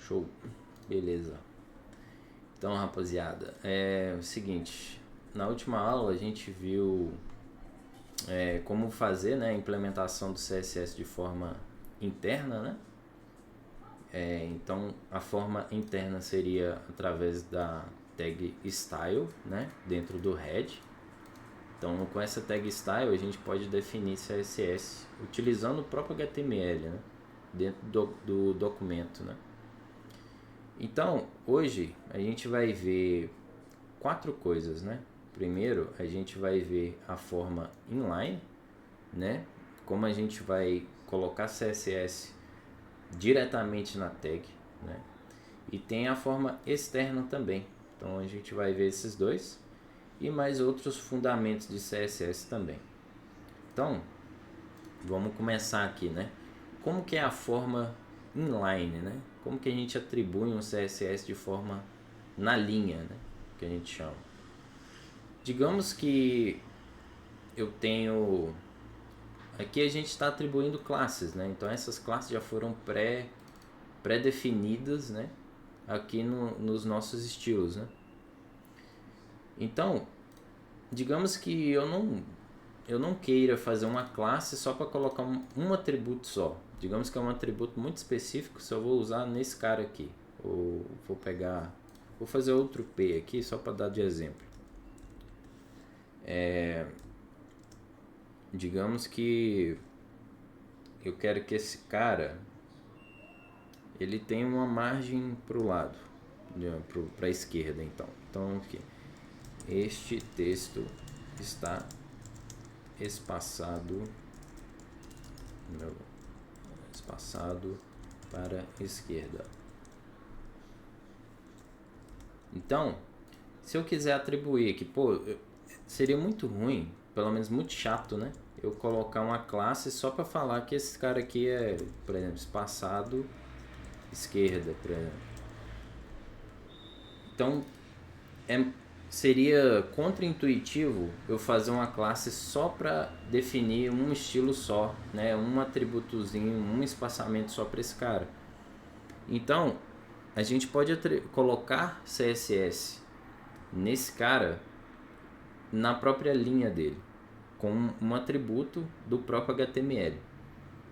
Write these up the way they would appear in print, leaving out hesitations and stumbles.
Show. Beleza. Então, rapaziada, é o seguinte. Na última aula a gente viu como fazer, né, a implementação do CSS de forma interna, né? Então, a forma interna seria através da tag style, né, dentro do head. Então, com essa tag style a gente pode definir CSS utilizando o próprio HTML, né, dentro do documento, né? Então, hoje a gente vai ver 4 coisas, né? Primeiro, a gente vai ver a forma inline, né? Como a gente vai colocar CSS diretamente na tag, né? E tem a forma externa também. Então, a gente vai ver esses dois e mais outros fundamentos de CSS também. Então, vamos começar aqui, né? Como que é a forma inline, né? Como que a gente atribui um CSS de forma na linha, né? Que a gente chama. Digamos que eu tenho... Aqui a gente está atribuindo classes, né? Então essas classes já foram pré-definidas, né? Aqui nos nossos estilos, né? Então, digamos que eu não queira fazer uma classe só para colocar um atributo só. Digamos que é um atributo muito específico, só vou usar nesse cara aqui. Ou vou fazer outro P aqui só para dar de exemplo. Digamos que eu quero que esse cara ele tenha uma margem para o lado, para a esquerda, então aqui, este texto está espaçado para a esquerda. Então, se eu quiser atribuir aqui, seria muito ruim, pelo menos muito chato, né? Eu colocar uma classe só para falar que esse cara aqui é, por exemplo, espaçado esquerda, por exemplo. Então, seria contra-intuitivo eu fazer uma classe só para definir um estilo só, né? Um atributozinho, um espaçamento só para esse cara. Então, a gente pode colocar CSS nesse cara na própria linha dele, com um atributo do próprio HTML.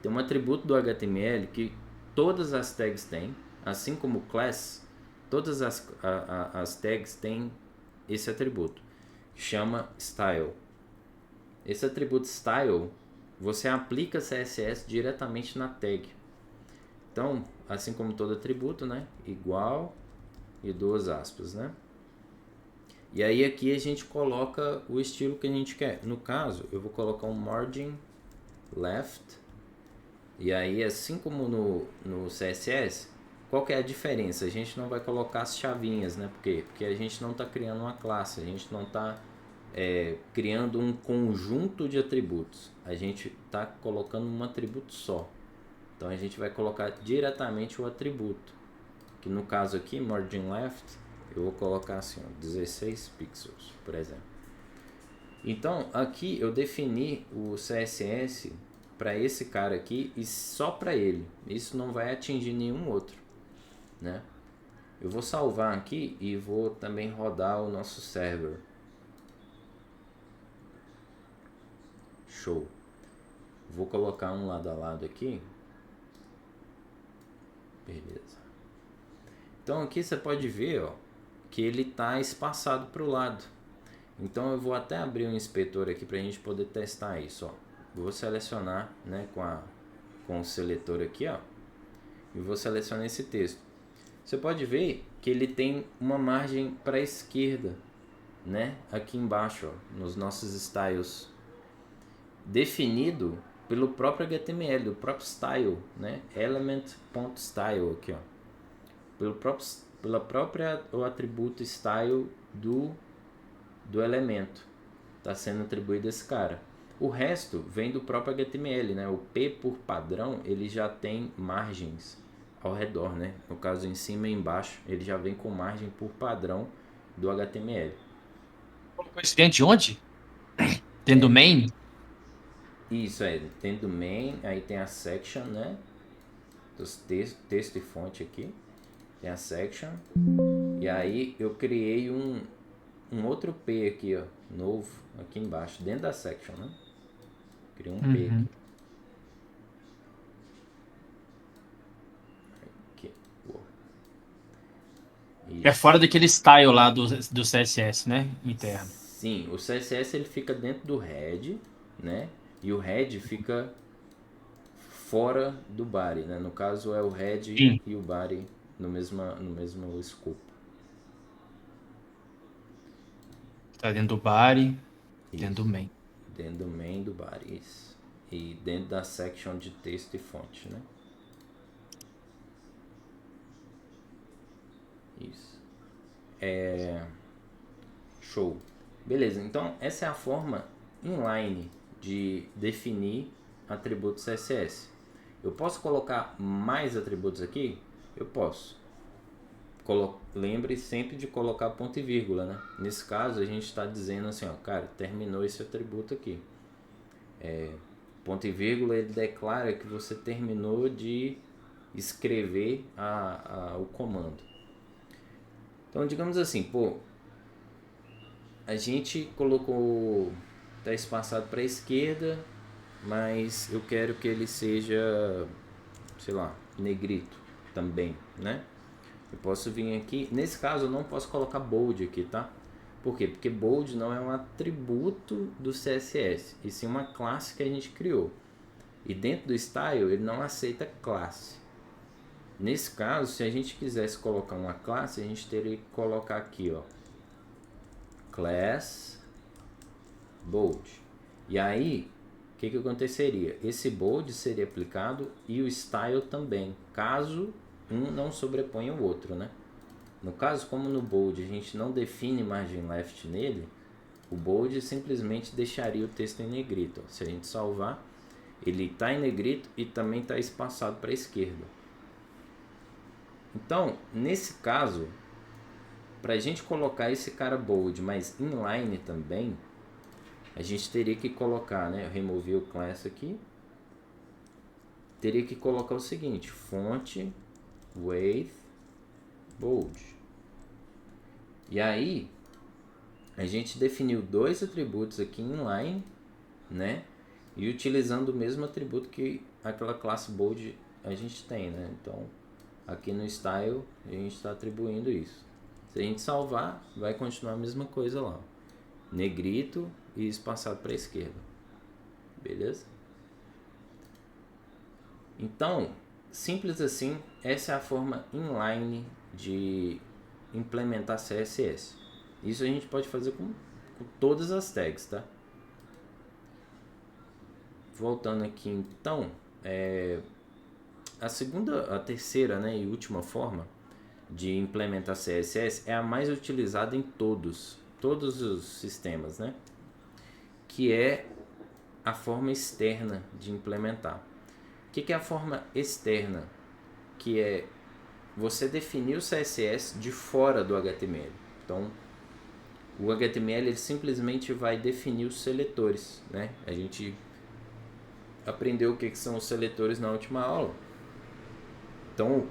Tem um atributo do HTML que todas as tags têm, assim como class, todas as tags têm esse atributo, chama style. Esse atributo style, você aplica CSS diretamente na tag. Então, assim como todo atributo, né, igual e 2 aspas, né? E aí aqui a gente coloca o estilo que a gente quer. No caso, eu vou colocar um margin left. E aí, assim como no CSS, qual que é a diferença? A gente não vai colocar as chavinhas, né? Por quê? Porque a gente não está criando uma classe, a gente não está criando um conjunto de atributos. A gente está colocando um atributo só. Então a gente vai colocar diretamente o atributo. Que no caso aqui, margin left, eu vou colocar assim, ó, 16 pixels, por exemplo. Então, aqui eu defini o CSS para esse cara aqui e só para ele. Isso não vai atingir nenhum outro, né? Eu vou salvar aqui e vou também rodar o nosso server. Show. Vou colocar um lado a lado aqui. Beleza. Então aqui você pode ver, ó, que ele está espaçado para o lado. Então eu vou até abrir um inspetor aqui para a gente poder testar isso, ó. Vou selecionar, né, com o seletor aqui, ó, e vou selecionar esse texto. Você pode ver que ele tem uma margem para a esquerda, né, aqui embaixo, ó, nos nossos styles, definido pelo próprio HTML, do próprio style, né, element.style aqui, ó, pela própria o atributo style do elemento está sendo atribuído a esse cara. O resto vem do próprio HTML, né? O P por padrão ele já tem margens ao redor, né? No caso em cima e embaixo ele já vem com margem por padrão do HTML. Colocou isso dentro de onde? Dentro do main? Isso aí, tem do main, aí tem a section, né? Dos texto e fonte aqui. tem a section, e aí eu criei um outro P aqui, ó, novo, aqui embaixo, dentro da section, né? Criei um P Uhum. aqui. É Isso. fora daquele style lá do CSS, né? Interno. Sim, o CSS ele fica dentro do head, né? E o head fica fora do body, né? No caso é o head Sim. e o body no mesmo escopo. Tá dentro do body, dentro do Isso. main. Dentro do main do body, isso. E dentro da section de texto e fonte, né? Isso. Show. Beleza, então essa é a forma inline de definir atributos CSS. Eu posso colocar mais atributos aqui? Eu posso. Lembre sempre de colocar ponto e vírgula, né? Nesse caso a gente está dizendo assim, ó, cara, terminou esse atributo aqui. Ponto e vírgula ele declara que você terminou de escrever o comando. Então digamos assim, pô, a gente colocou, tá espaçado para a esquerda, mas eu quero que ele seja, sei lá, negrito também, né? Eu posso vir aqui, nesse caso eu não posso colocar bold aqui, tá? Por quê? Porque bold não é um atributo do CSS, e sim uma classe que a gente criou. E dentro do style ele não aceita classe. Nesse caso, se a gente quisesse colocar uma classe, a gente teria que colocar aqui, ó, class bold. E aí, o que aconteceria? Esse bold seria aplicado e o style também, caso um não sobreponha o outro, né? No caso, como no bold a gente não define margin left nele, o bold simplesmente deixaria o texto em negrito. Se a gente salvar, ele está em negrito e também está espaçado para a esquerda. Então, nesse caso, para a gente colocar esse cara bold, mas inline também, a gente teria que colocar, né? Eu removi o class aqui. Teria que colocar o seguinte: fonte, weight, bold. E aí, a gente definiu dois atributos aqui inline, né? E utilizando o mesmo atributo que aquela classe bold a gente tem, né? Então, aqui no style a gente está atribuindo isso. Se a gente salvar, vai continuar a mesma coisa lá. Negrito e espaçado para a esquerda. Beleza? Então, simples assim, essa é a forma inline de implementar CSS. Isso a gente pode fazer com todas as tags, tá? Voltando aqui então, a terceira, né, e última forma de implementar CSS é a mais utilizada em todos os sistemas, né? Que é a forma externa de implementar. O que é a forma externa? Que é você definir o CSS de fora do HTML. Então, o HTML ele simplesmente vai definir os seletores, né? A gente aprendeu o que são os seletores na última aula. Então,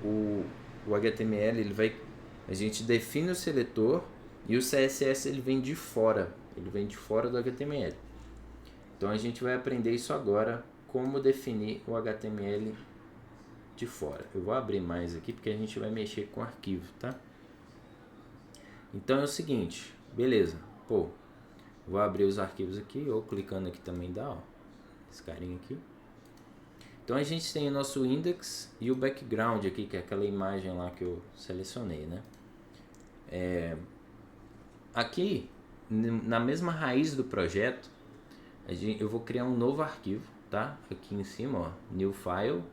o HTML a gente define o seletor e o CSS ele vem de fora, do HTML. Então, a gente vai aprender isso agora, como definir o HTML de fora. Eu vou abrir mais aqui porque a gente vai mexer com arquivo, tá? Então é o seguinte, beleza, pô, vou abrir os arquivos aqui, ou clicando aqui também dá, ó, esse carinha aqui. Então a gente tem o nosso index e o background aqui, que é aquela imagem lá que eu selecionei, né? Aqui, na mesma raiz do projeto, eu vou criar um novo arquivo, tá? Aqui em cima, ó, new file,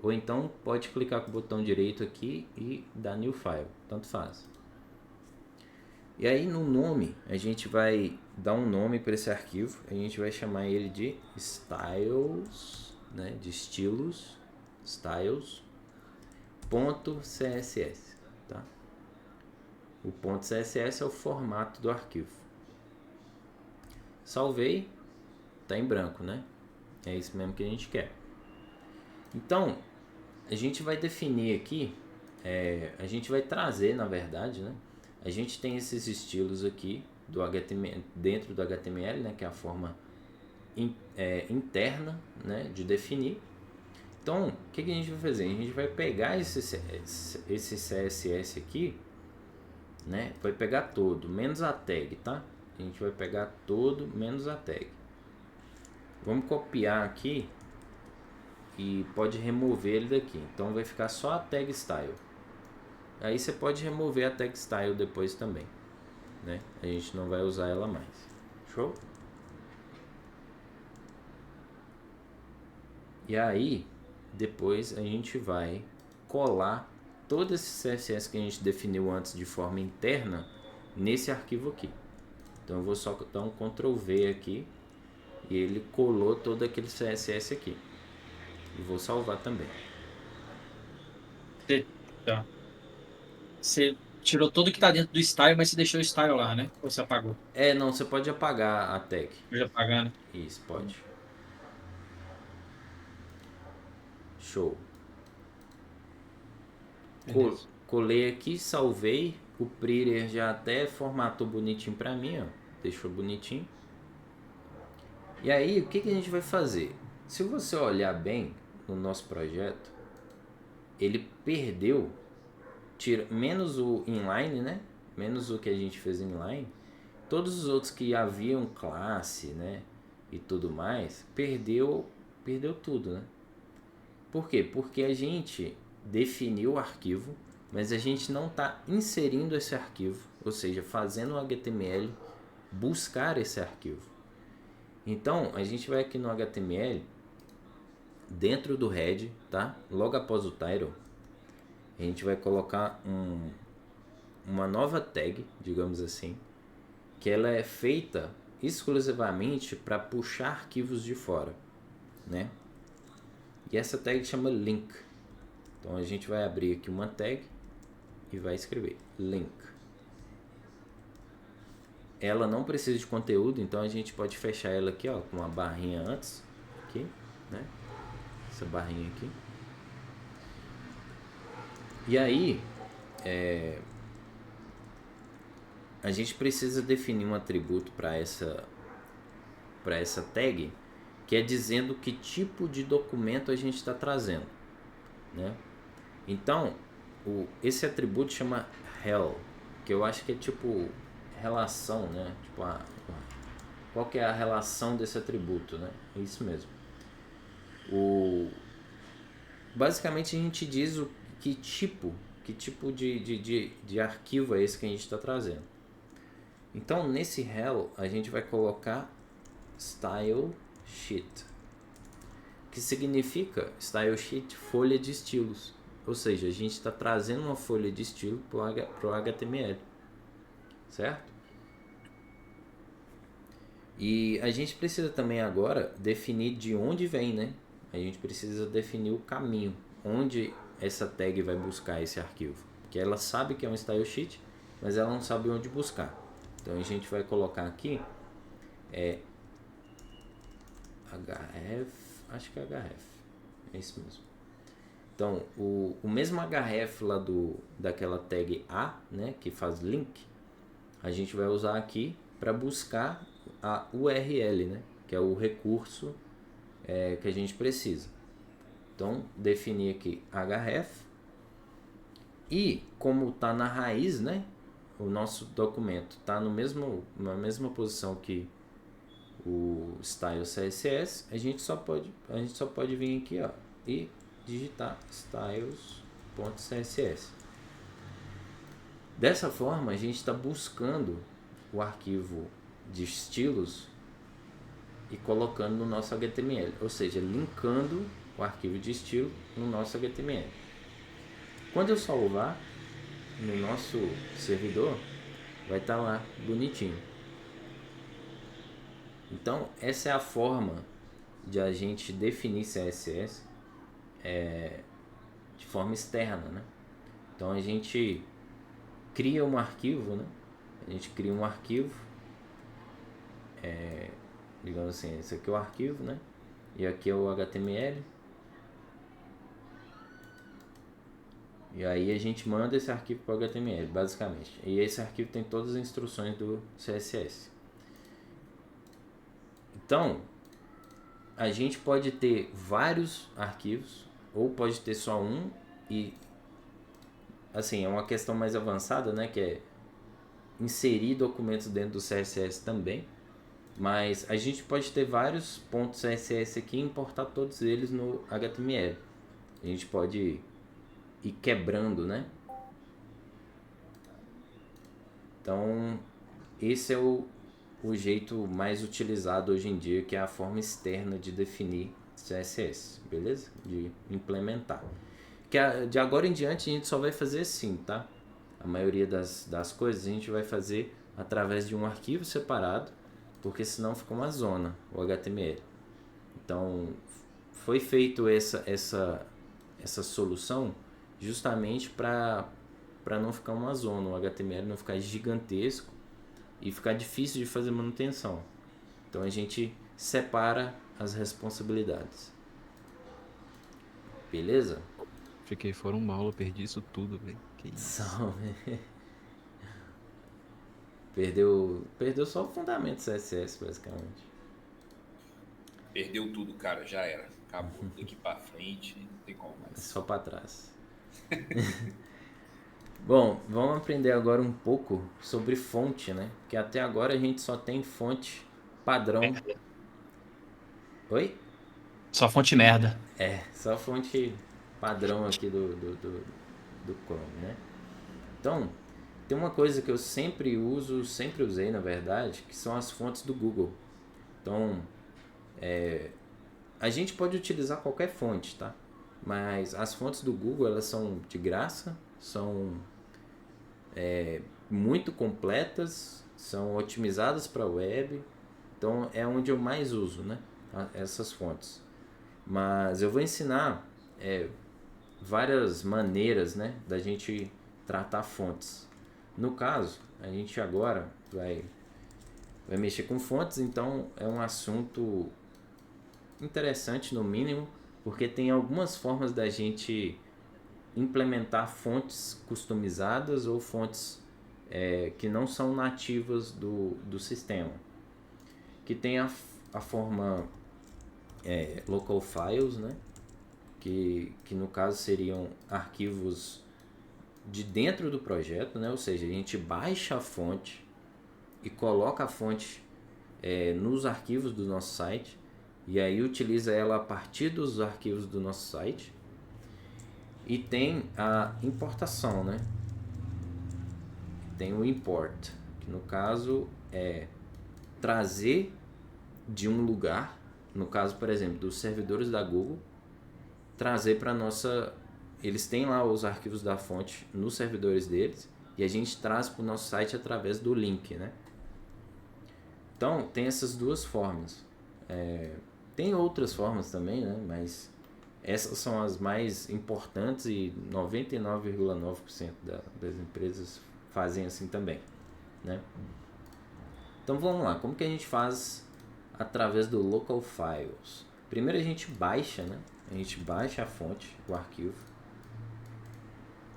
ou então pode clicar com o botão direito aqui e dar new file, tanto faz. E aí no nome, a gente vai dar um nome para esse arquivo, a gente vai chamar ele de styles, né, de estilos, styles.css, tá? O .css é o formato do arquivo. Salvei, tá em branco, né? É isso mesmo que a gente quer. Então, a gente vai definir aqui a gente vai trazer, na verdade, né? A gente tem esses estilos aqui do HTML, dentro do HTML, né? Que é a forma interna, né? De definir. Então, o que a gente vai fazer? A gente vai pegar esse CSS aqui, né? Vai pegar todo, menos a tag, tá? A gente vai pegar todo, menos a tag. Vamos copiar aqui e pode remover ele daqui. Então vai ficar só a tag style. Aí você pode remover a tag style depois também, né? A gente não vai usar ela mais. Show? E aí, depois a gente vai colar todo esse CSS que a gente definiu antes de forma interna nesse arquivo aqui. Então eu vou só dar um Ctrl V aqui e ele colou todo aquele CSS aqui. E vou salvar também. Tá. Você tirou tudo que tá dentro do style, mas você deixou o style lá, né? Ou você apagou? Não, você pode apagar a tag. Pode apagar, né? Isso, pode. Show. Beleza. Colei aqui, salvei. O Prettier já até formatou bonitinho pra mim, ó. Deixou bonitinho. E aí, o que a gente vai fazer? Se você olhar bem no nosso projeto, ele perdeu, menos o inline, né? Menos o que a gente fez inline. Todos os outros que haviam classe, né? E tudo mais, perdeu tudo, né? Por quê? Porque a gente definiu o arquivo, mas a gente não está inserindo esse arquivo, ou seja, fazendo o HTML buscar esse arquivo. Então, a gente vai aqui no HTML, dentro do head, tá? Logo após o title, a gente vai colocar uma nova tag, digamos assim, que ela é feita exclusivamente para puxar arquivos de fora, né? E essa tag chama link. Então a gente vai abrir aqui uma tag e vai escrever link. Ela não precisa de conteúdo, então a gente pode fechar ela aqui, ó, com uma barrinha antes, aqui, né? Essa barrinha aqui. E aí, a gente precisa definir um atributo para essa tag, que é dizendo que tipo de documento a gente está trazendo, né? Então, esse atributo chama rel, que eu acho que é tipo relação, né? Tipo, qual que é a relação desse atributo, né? É isso mesmo. Basicamente a gente diz que tipo de arquivo é esse que a gente está trazendo. Então, nesse rel, a gente vai colocar style sheet, que significa style sheet, folha de estilos. Ou seja, a gente está trazendo uma folha de estilo para o HTML, certo? E a gente precisa também agora definir de onde vem, né? A gente precisa definir o caminho, onde essa tag vai buscar esse arquivo. Porque ela sabe que é um style sheet, mas ela não sabe onde buscar. Então a gente vai colocar aqui href, acho que é href, é isso mesmo. Então o mesmo href lá daquela tag a, né, que faz link, a gente vai usar aqui para buscar a URL, né, que é o recurso que a gente precisa. Então definir aqui href, e como está na raiz, né, o nosso documento está na mesma posição que o style CSS, a gente só pode vir aqui, ó, e digitar styles.css. Dessa forma a gente está buscando o arquivo de estilos e colocando no nosso HTML, ou seja, linkando o arquivo de estilo no nosso HTML. Quando eu salvar no nosso servidor, vai estar lá bonitinho. Então essa é a forma de a gente definir CSS de forma externa, né? Então a gente cria um arquivo, né? A gente cria um arquivo, digamos assim, esse aqui é o arquivo, né? E aqui é o HTML. E aí a gente manda esse arquivo para o HTML, basicamente. E esse arquivo tem todas as instruções do CSS. Então, a gente pode ter vários arquivos, ou pode ter só um, e assim, é uma questão mais avançada, né, que é inserir documentos dentro do CSS também. Mas a gente pode ter vários pontos CSS aqui e importar todos eles no HTML. A gente pode ir quebrando, né? Então, esse é o jeito mais utilizado hoje em dia, que é a forma externa de definir CSS, beleza? De implementar. De agora em diante a gente só vai fazer assim, tá? A maioria das coisas a gente vai fazer através de um arquivo separado, porque senão fica uma zona o HTML. Então, foi feito essa solução justamente para não ficar uma zona, o HTML não ficar gigantesco e ficar difícil de fazer manutenção. Então a gente separa as responsabilidades. Beleza? Fiquei fora uma aula, perdi isso tudo, velho. Que isso. Perdeu só o fundamento do CSS, basicamente. Perdeu tudo, cara, já era. Acabou. Daqui pra frente, não tem como mais. É só para trás. Bom, vamos aprender agora um pouco sobre fonte, né? Porque até agora a gente só tem fonte padrão. Oi? Só fonte merda. Só fonte padrão aqui do Chrome, né? Então, tem uma coisa que eu sempre usei na verdade, que são as fontes do Google. Então, a gente pode utilizar qualquer fonte, tá? Mas as fontes do Google, elas são de graça, são muito completas, são otimizadas para web, então é onde eu mais uso, né? Essas fontes. Mas eu vou ensinar várias maneiras, né, da gente tratar fontes. No caso, a gente agora vai mexer com fontes, então é um assunto interessante no mínimo, porque tem algumas formas da gente implementar fontes customizadas ou fontes que não são nativas do sistema. Que tem a forma local files, né? Que no caso seriam arquivos de dentro do projeto, né? Ou seja, a gente baixa a fonte e coloca a fonte nos arquivos do nosso site e aí utiliza ela a partir dos arquivos do nosso site. E tem a importação, né? Tem o import, que no caso é trazer de um lugar, no caso, por exemplo, dos servidores da Google, trazer para nossa... Eles têm lá os arquivos da fonte nos servidores deles e a gente traz para o nosso site através do link, né? Então, tem essas duas formas. Tem outras formas também, né? Mas essas são as mais importantes e 99,9% das empresas fazem assim também, né? Então vamos lá, como que a gente faz através do local files? Primeiro a gente baixa, né? A gente baixa a fonte, o arquivo,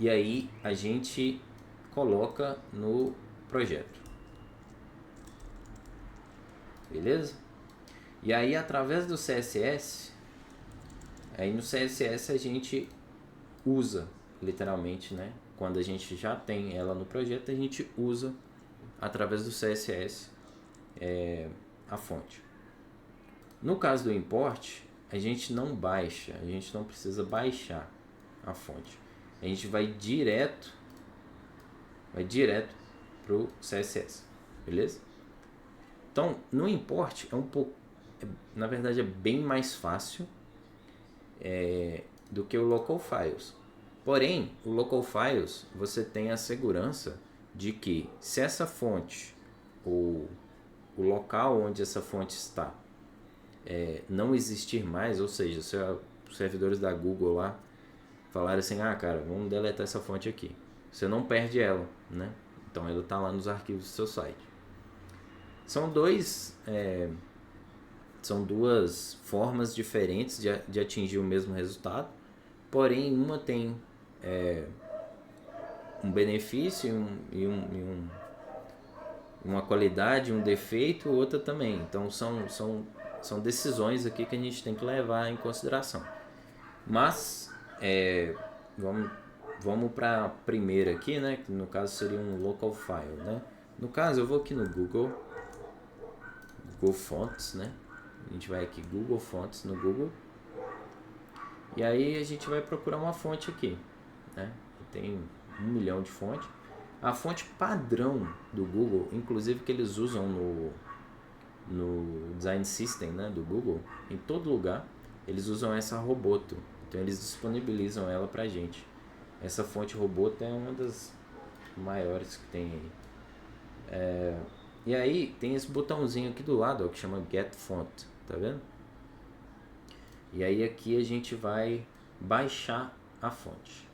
e aí a gente coloca no projeto, beleza? E aí através do CSS, aí no CSS a gente usa literalmente, né? Quando a gente já tem ela no projeto, a gente usa através do CSS a fonte. No caso do import, a gente não baixa, a gente não precisa baixar a fonte. A gente vai direto pro CSS, beleza? Então, no import na verdade é bem mais fácil do que o local files. Porém, o local files você tem a segurança de que se essa fonte ou o local onde essa fonte está não existir mais, ou seja, se os servidores da Google lá falarem assim, cara, vamos deletar essa fonte aqui, você não perde ela, né? Então ela está lá nos arquivos do seu site. São duas formas diferentes de atingir o mesmo resultado, porém uma tem um benefício uma qualidade, um defeito, outra também. Então são decisões aqui que a gente tem que levar em consideração. Mas vamos para a primeira aqui, né? Que no caso seria um local file, né? No caso eu vou aqui no Google Fonts, né? A gente vai aqui Google Fonts no Google. E aí a gente vai procurar uma fonte aqui, né? Tem 1 milhão de fontes. A fonte padrão do Google, inclusive que eles usam no Design System, né, do Google, em todo lugar, eles usam essa Roboto. Então eles disponibilizam ela pra gente. Essa fonte Roboto é uma das maiores que tem aí. E aí tem esse botãozinho aqui do lado, ó, que chama Get Font, tá vendo? E aí aqui a gente vai baixar a fonte.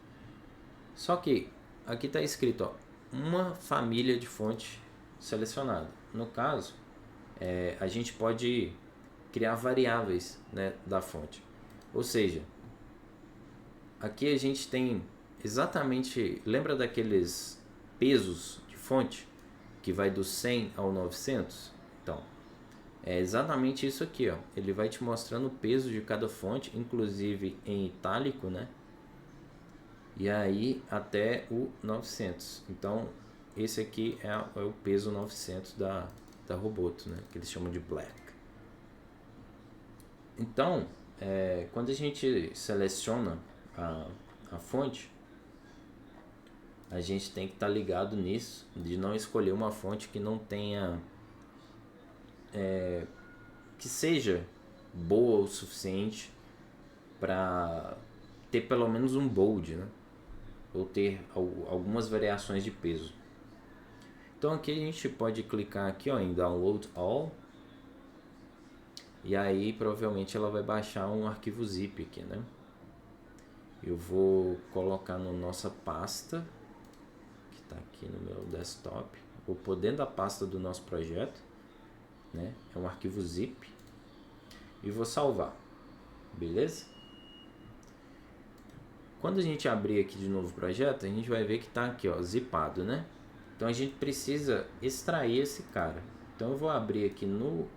Só que aqui está escrito, ó, uma família de fonte selecionada. No caso, a gente pode criar variáveis, né, da fonte. Ou seja, aqui a gente tem exatamente, lembra daqueles pesos de fonte que vai do 100 ao 900? Então, é exatamente isso aqui, ó. Ele vai te mostrando o peso de cada fonte, inclusive em itálico, né? E aí até o 900. Então, esse aqui é o peso 900 da Roboto, né? Que eles chamam de Black. Então, quando a gente seleciona a fonte, a gente tem que estar ligado nisso, de não escolher uma fonte que não tenha... que seja boa o suficiente para ter pelo menos um bold, né? Ou ter algumas variações de peso. Então aqui a gente pode clicar aqui, ó, em Download All, e aí provavelmente ela vai baixar um arquivo zip aqui, né? Eu vou colocar na nossa pasta que está aqui no meu desktop. Vou pôr dentro da pasta do nosso projeto, né? É um arquivo zip, e vou salvar, beleza? Quando a gente abrir aqui de novo o projeto, a gente vai ver que está aqui, ó, zipado, né? Então a gente precisa extrair esse cara. Então eu vou abrir aqui no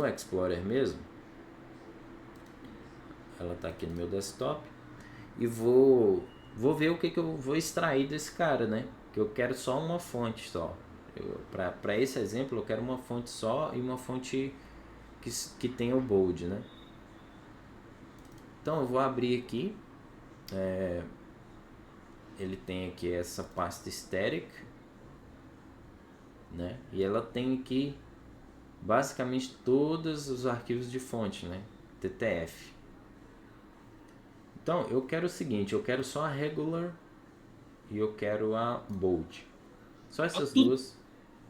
Explorer mesmo. Ela está aqui no meu desktop. E vou ver o que eu vou extrair desse cara, né? Que eu quero só uma fonte só. Para esse exemplo eu quero uma fonte só e uma fonte que tenha o bold, né? Então eu vou abrir aqui. Ele tem aqui essa pasta static, né? E ela tem aqui basicamente todos os arquivos de fonte, né? TTF. Então eu quero o seguinte, eu quero só a regular e eu quero a bold. Só essas duas.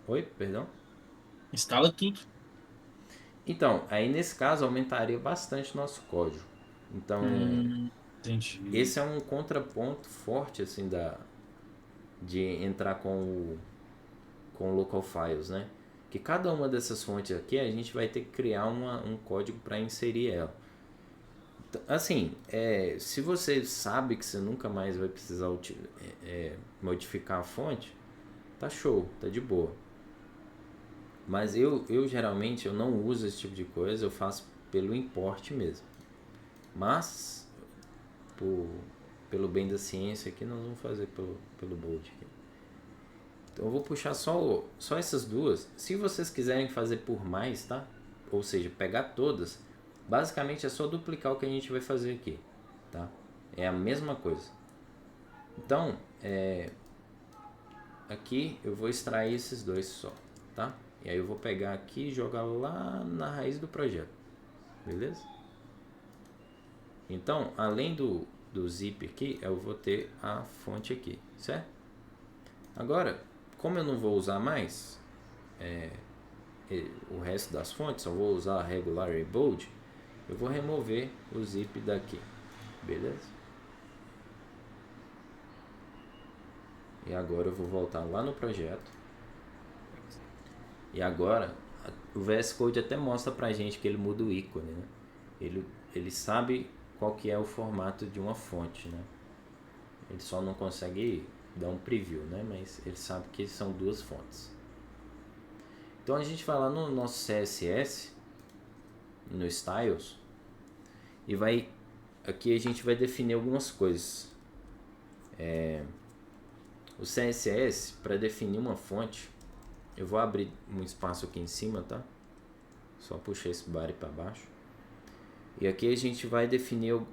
Oi, perdão? Instala tudo. Então, aí nesse caso aumentaria bastante o nosso código. Então, Entendi. esse é um contraponto forte assim de entrar com o local files, né? Que cada uma dessas fontes aqui a gente vai ter que criar um código para inserir ela. Assim, se você sabe que você nunca mais vai precisar modificar a fonte, tá show, tá de boa. Mas eu geralmente eu não uso esse tipo de coisa, eu faço pelo import mesmo. Mas pelo bem da ciência aqui, nós vamos fazer pelo bold aqui. Então eu vou puxar só essas duas. Se vocês quiserem fazer por mais, tá? Ou seja, pegar todas, basicamente é só duplicar o que a gente vai fazer aqui, tá? É a mesma coisa. Então, aqui eu vou extrair esses dois só, tá? E aí eu vou pegar aqui e jogar lá na raiz do projeto, beleza? Então, além do zip aqui, eu vou ter a fonte aqui, certo? Agora, como eu não vou usar mais o resto das fontes, só vou usar a regular e bold, eu vou remover o zip daqui, beleza? E agora eu vou voltar lá no projeto. E agora o VS Code até mostra pra gente que ele muda o ícone, né? Ele sabe qual que é o formato de uma fonte, né? Ele só não consegue dar um preview, né? Mas ele sabe que são duas fontes. Então a gente vai lá no nosso CSS, no Styles, e vai aqui a gente vai definir algumas coisas. O CSS, para definir uma fonte, eu vou abrir um espaço aqui em cima, tá? Só puxar esse body para baixo. E aqui a gente vai definir o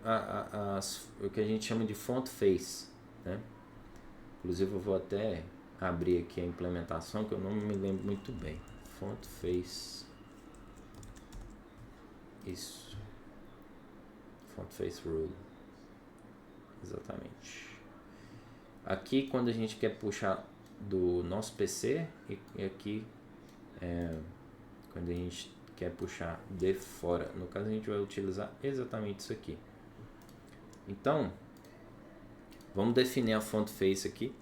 que a gente chama de font face, né? Inclusive eu vou até abrir aqui a implementação que eu não me lembro muito bem. Font face. Isso. Font face rule. Exatamente. Aqui quando a gente quer puxar do nosso PC e aqui quando a gente quer puxar de fora. No caso a gente vai utilizar exatamente isso aqui. Então, vamos definir a font face aqui.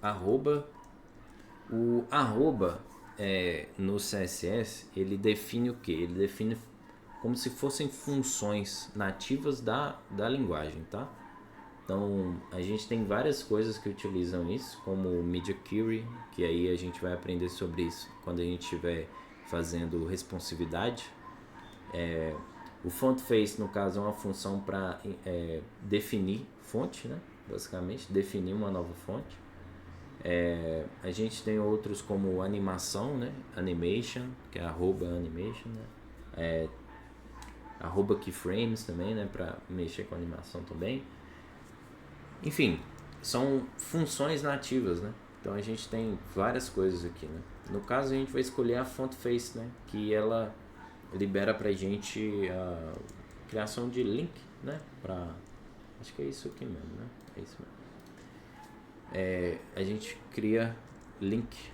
Arroba. O arroba no CSS, ele define o que? Ele define como se fossem funções nativas da linguagem, tá? Então, a gente tem várias coisas que utilizam isso, como o Media Query, que aí a gente vai aprender sobre isso quando a gente estiver fazendo responsividade. O font face, no caso, é uma função para definir fonte, né? Basicamente, definir uma nova fonte. A gente tem outros como animação, né? Animation, que é @animation, né? @keyframes também, né? Para mexer com animação também. Enfim, são funções nativas, né? Então a gente tem várias coisas aqui, né? No caso a gente vai escolher a font face, né? Que ela libera pra gente a criação de link, né? Acho que é isso aqui mesmo, né? É isso mesmo. A gente cria link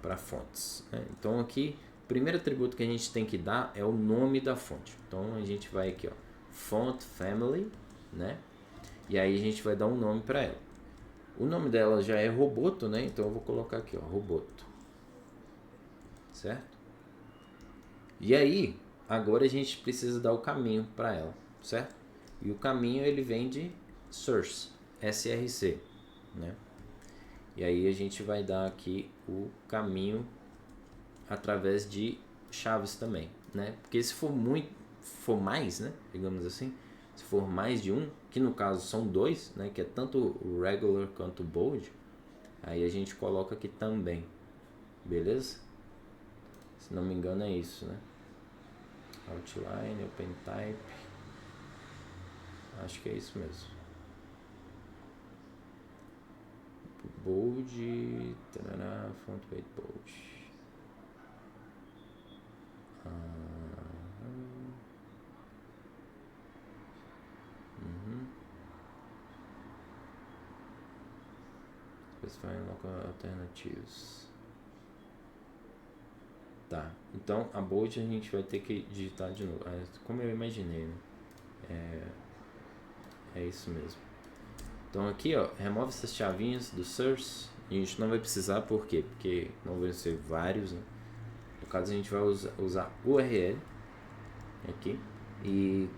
para fontes, né? Então aqui, o primeiro atributo que a gente tem que dar é o nome da fonte. Então a gente vai aqui, ó, font family, né? E aí a gente vai dar um nome para ela. O nome dela já é Roboto, né? Então eu vou colocar aqui, ó, Roboto. Certo? E aí, agora a gente precisa dar o caminho para ela, certo? E o caminho ele vem de source, src, né? E aí a gente vai dar aqui o caminho através de chaves também, né? Porque se for mais, né, digamos assim, se for mais de um, que no caso são dois, né, que é tanto o regular quanto o bold, aí a gente coloca aqui também, beleza? Se não me engano é isso, né? Outline, open type, acho que é isso mesmo. Bold, tarará, font weight bold. Specify local alternatives. Tá, então a bold a gente vai ter que digitar de novo, como eu imaginei, né? É isso mesmo. Então aqui, ó, remove essas chavinhas do source. A gente não vai precisar, por quê? Porque não vão ser vários, né? No caso a gente vai usar URL aqui e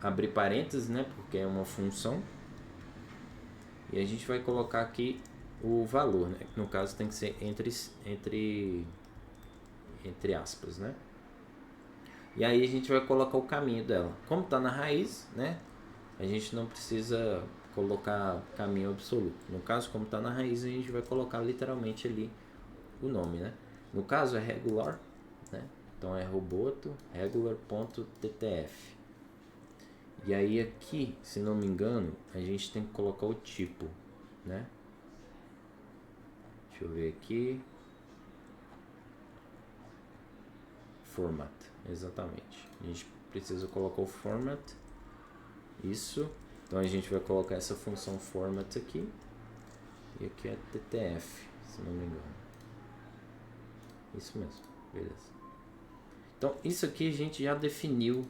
abrir parênteses, né? Porque é uma função. E a gente vai colocar aqui o valor, né? No caso tem que ser entre aspas, né? E aí a gente vai colocar o caminho dela. Como está na raiz, né? A gente não precisa colocar caminho absoluto. No caso, como está na raiz, a gente vai colocar literalmente ali o nome, né? No caso é regular, né? Então é roboto regular.ttf. E aí aqui, se não me engano, a gente tem que colocar o tipo, né? Deixa eu ver aqui. Format, exatamente. A gente precisa colocar o format. Isso. Então a gente vai colocar essa função format aqui. E aqui é ttf, se não me engano. Isso mesmo, beleza. Então isso aqui a gente já definiu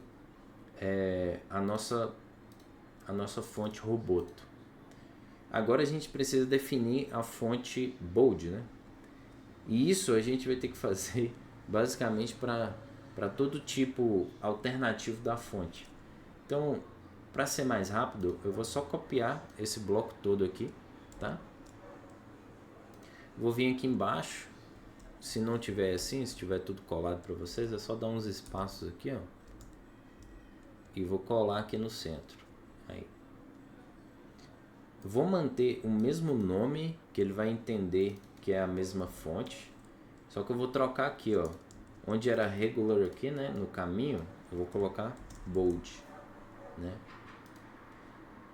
a nossa fonte Roboto. Agora a gente precisa definir a fonte bold, né? E isso a gente vai ter que fazer basicamente para todo tipo alternativo da fonte. Então, para ser mais rápido, eu vou só copiar esse bloco todo aqui, tá? Vou vir aqui embaixo. Se não tiver assim, se tiver tudo colado para vocês, é só dar uns espaços aqui, ó. E vou colar aqui no centro. Aí. Vou manter o mesmo nome, que ele vai entender que é a mesma fonte. Só que eu vou trocar aqui, ó. Onde era regular aqui, né, no caminho, eu vou colocar bold, né?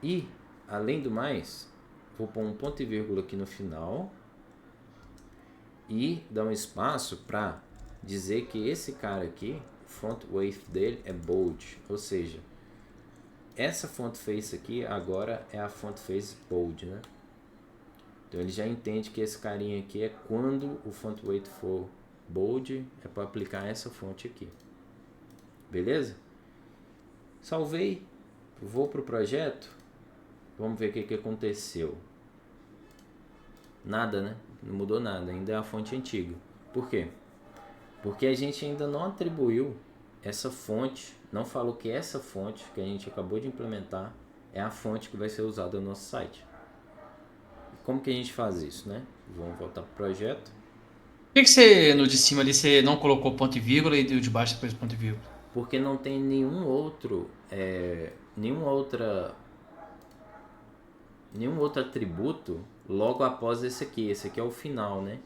E, além do mais, vou pôr um ponto e vírgula aqui no final. E dar um espaço para dizer que esse cara aqui, o font weight dele é bold. Ou seja, essa font face aqui agora é a font face bold, né? Então ele já entende que esse carinha aqui é quando o font weight for bold, é para aplicar essa fonte aqui. Beleza? Salvei, vou pro projeto, vamos ver o que aconteceu. Nada, né? Não mudou nada, ainda é a fonte antiga. Por quê? Porque a gente ainda não atribuiu essa fonte, não falou que essa fonte que a gente acabou de implementar é a fonte que vai ser usada no nosso site. Como que a gente faz isso, né? Vamos voltar pro projeto. Por que você, no de cima ali, você não colocou ponto e vírgula e o de baixo depois ponto e vírgula? Porque não tem nenhum outro atributo logo após esse aqui. Esse aqui é o final, né?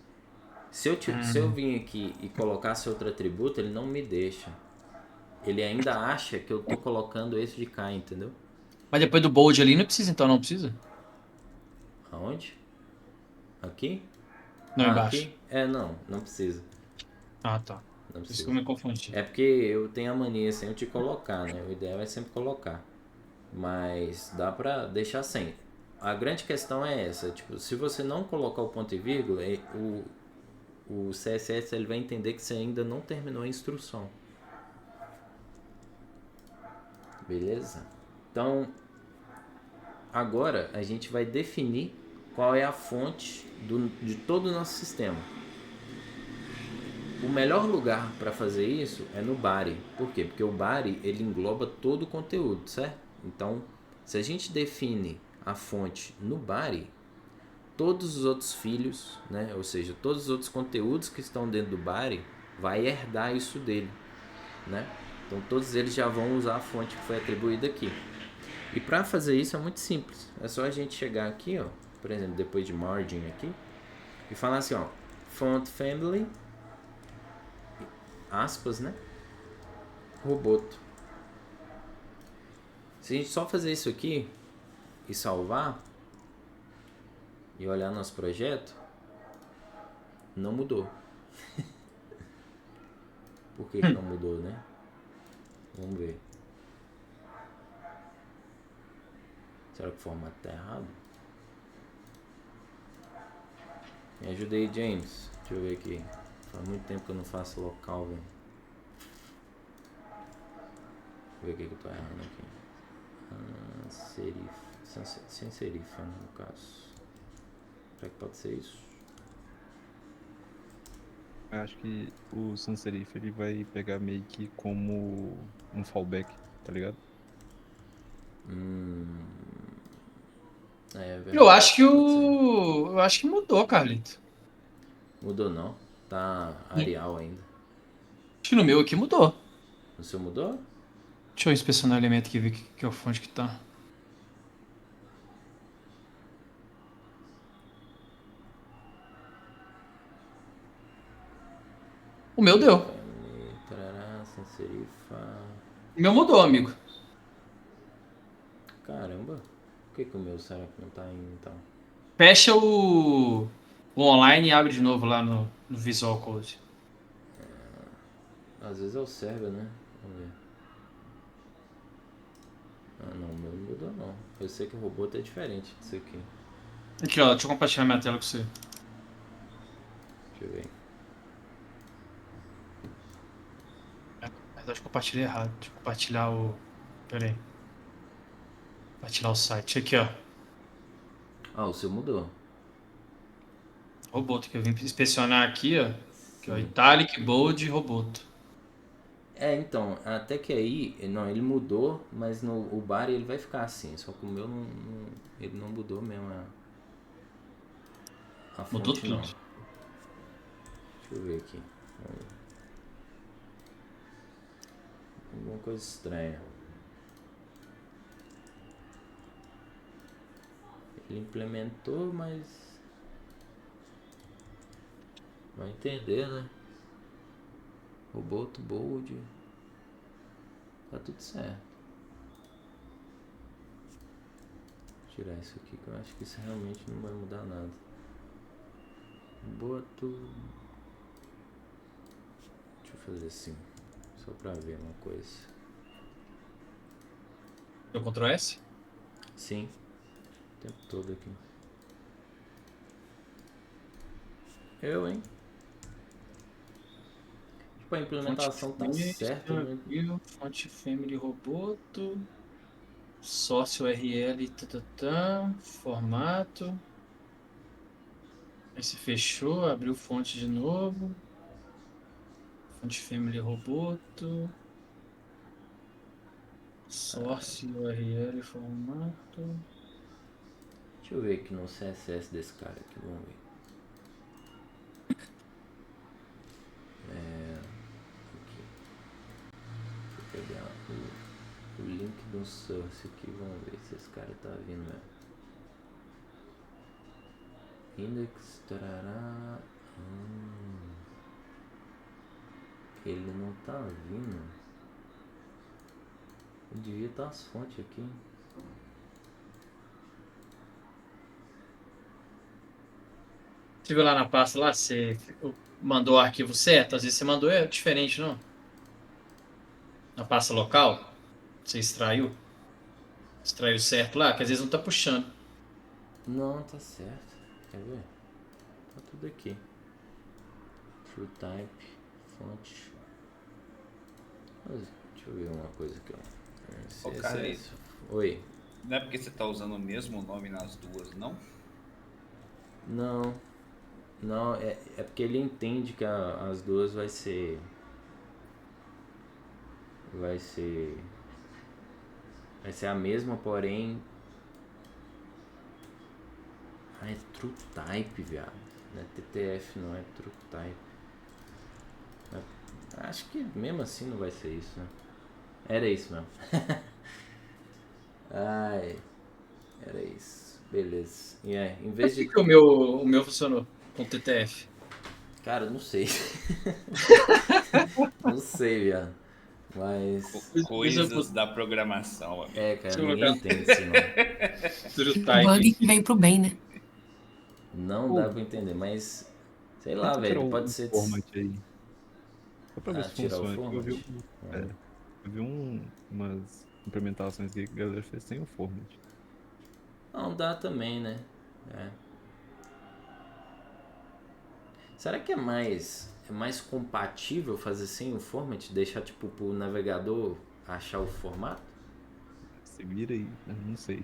Se eu vir aqui e colocasse outro atributo, ele não me deixa. Ele ainda acha que eu tô colocando esse de cá, entendeu? Mas depois do bold ali não precisa, então não precisa? Aonde? Aqui? Não, embaixo. Aqui? Não precisa. Ah, tá. Não Por isso precisa. que eu me confundi. É porque eu tenho a mania sempre de colocar, né? O ideal é sempre colocar. Mas dá pra deixar sem. A grande questão é essa, tipo, se você não colocar o ponto e vírgula, o CSS ele vai entender que você ainda não terminou a instrução. Beleza? Então, agora a gente vai definir qual é a fonte de todo o nosso sistema. O melhor lugar para fazer isso é no body. Por quê? Porque o body ele engloba todo o conteúdo, certo? Então, se a gente define a fonte no body, todos os outros filhos, né? Ou seja, todos os outros conteúdos que estão dentro do body vai herdar isso dele, né? Então todos eles já vão usar a fonte que foi atribuída aqui. E para fazer isso é muito simples. É só a gente chegar aqui, ó, por exemplo, depois de margin aqui, e falar assim, ó, font family, aspas, né? Roboto. Se a gente só fazer isso aqui e salvar e olhar nosso projeto, não mudou. Por que não mudou, né? Vamos ver. Será que o formato tá errado? Me ajuda aí, James. Deixa eu ver aqui. Faz muito tempo que eu não faço local, velho. Deixa eu ver o que eu tô errando aqui. Serif. Sem serifa, né, no caso. Será que pode ser isso? Eu acho que o sans serif ele vai pegar meio que como um fallback, tá ligado? É verdade. Eu acho que Pode ser. Eu acho que mudou, Carlito. Mudou não? Tá Arial ainda. Acho que no meu aqui mudou. No seu mudou? Deixa eu inspecionar o elemento aqui e ver que é o fonte que tá. O meu deu. Tarará, sem serifa. O meu mudou, amigo. Caramba. Por que o meu será que não tá indo então? Fecha o online e abre de novo lá no Visual Code. Às vezes é o server, né? Vamos ver. Ah não, o meu não mudou não. Eu sei que o robô é diferente disso aqui. Aqui, ó. Deixa eu compartilhar minha tela com você. Deixa eu ver. Na verdade, eu compartilhei errado. Deixa eu compartilhar o... Pera aí. Compartilhar o site. Aqui, ó. Ah, o seu mudou. Roboto, que eu vim inspecionar aqui, ó. Aqui, ó. Sim. Italic, Bold e Roboto. Então, até que aí, não, ele mudou, mas no o bar ele vai ficar assim, só que o meu ele não mudou mesmo a Mudou fonte tudo. não. Deixa eu ver aqui. Alguma coisa estranha. Ele implementou, mas vai entender, né? Roboto bold. Tá tudo certo. Vou tirar isso aqui que eu acho que isso realmente não vai mudar nada. Roboto. Deixa eu fazer assim. Só pra ver uma coisa. Deu Ctrl S? Sim. O tempo todo aqui. Eu, hein? Tipo, a implementação tá certa, né? Fonte family roboto. Sócio URL, formato. Aí se fechou, abriu fonte de novo. Fonte family roboto. Source URL, formato. Deixa eu ver aqui no CSS desse cara aqui, vamos ver. Aqui. Deixa eu pegar o link do source aqui, vamos ver se esse cara tá vindo mesmo. Index, tarará. Ele não tá vindo. Eu devia estar as fontes aqui. Você viu lá na pasta lá, você mandou o arquivo certo? Às vezes você mandou diferente, não? Na pasta local, você extraiu. Extraiu certo lá, que às vezes não tá puxando. Não, tá certo. Quer ver? Tá tudo aqui. True type, fonte. Mas, deixa eu ver uma coisa aqui, ó. Ô, Carlito, Oi. não é porque você tá usando o mesmo nome nas duas, não? Não. Não, é porque ele entende que as duas vai ser. Vai ser. Vai ser a mesma, porém. Ah, é true type, viado. Não é TTF, não é true type. Acho que mesmo assim não vai ser isso, né? Era isso mesmo. Ai, era isso. Beleza. E em vez Por que de. que o meu funcionou com TTF? Cara, não sei. Não sei, viado. Mas. Coisas da programação, amigo. Cara, Deixa eu ninguém colocar entende isso não. true O type bug que aqui. vem pro bem, né? Não dá pra entender, mas. Sei lá, Tenta tirar velho. o Pode ser. format aí. Só pra ver se Tirar o funciona. Que format. eu vi umas implementações que a galera fez sem o format. Não dá também, né? Será que é mais compatível fazer sem o format? Deixar tipo pro navegador achar o formato? Se vira aí, né? Não sei.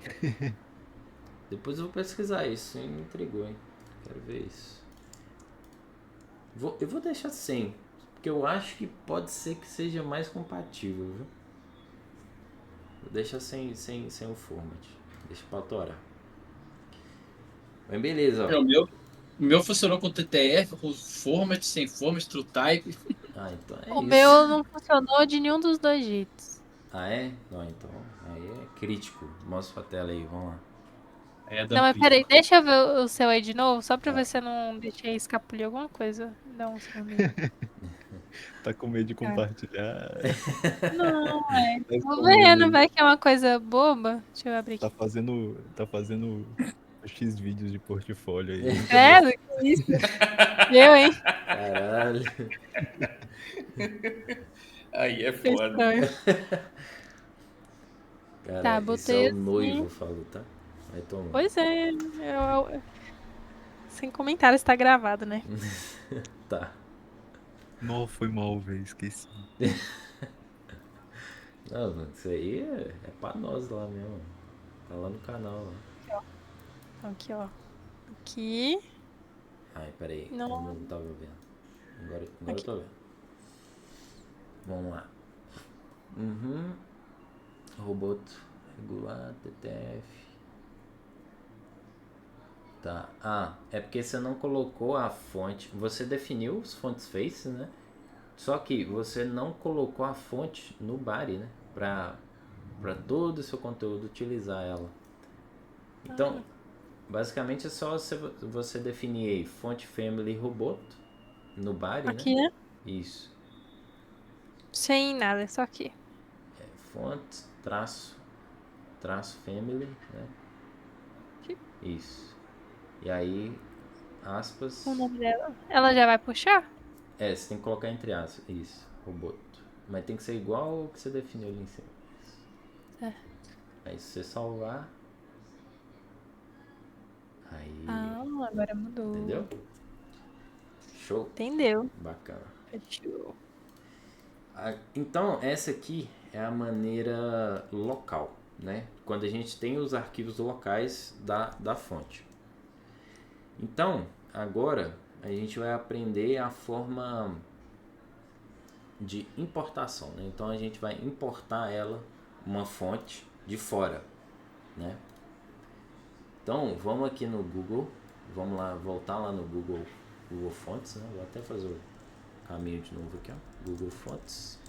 Depois eu vou pesquisar isso, hein? Me intrigou, hein? Quero ver isso. Eu vou deixar sem, porque eu acho que pode ser que seja mais compatível, viu? Vou deixar sem o format. Deixa pra autorar. Mas beleza, ó. O meu funcionou com TTF, com format, sem format, true type. Então é O isso. meu não funcionou de nenhum dos dois jeitos. Ah, é? Não, então. Aí é crítico. Mostra pra tela aí, vamos lá. Não, mas peraí, deixa eu ver o seu aí de novo, só pra ver se eu não deixei escapulir alguma coisa. Dá um segundinho. Tá com medo de compartilhar. Não, Tá tô escondendo vendo, aí. vai que é uma coisa boba. Deixa eu abrir Tá aqui. fazendo X vídeos de portfólio aí. Credo, que isso? Eu, hein? Caralho. Aí é Que foda. estranho. Cara, Tá, isso é botei o noivo, assim. falou, tá? Aí toma. Pois é, sem comentários, tá gravado, né? Tá. Não, foi mal, velho. Esqueci. Não, mano, isso aí é pra nós lá mesmo. Tá lá no canal. Lá. Então, aqui, ó. Aqui. Ai, peraí. Eu Não, não tava vendo. Agora eu aqui. tô vendo. Vamos lá. Uhum. Roboto regular, TTF. Tá. Ah, é porque você não colocou a fonte. Você definiu os fonts face, né? Só que você não colocou a fonte no body, né? Pra todo o seu conteúdo utilizar ela. Então, basicamente é só você definir aí fonte family roboto no body, né? Aqui, né? Isso. Sem nada, só aqui. Font, traço family, né? Aqui. Isso. E aí, aspas. O nome dela. Ela já vai puxar? Você tem que colocar entre aspas. Isso, roboto. Mas tem que ser igual ao que você definiu ali em cima. É. Aí se você salvar. Aí. Ah, agora mudou. Entendeu? Show. Entendeu. Bacana. Fechou. Então, essa aqui é a maneira local, né? Quando a gente tem os arquivos locais da fonte. Então, agora a gente vai aprender a forma de importação, né? Então a gente vai importar ela, uma fonte de fora, né? Então, vamos aqui no Google, vamos lá, voltar lá no Google Fonts, né? Vou até fazer o caminho de novo aqui, ó. Google Fonts.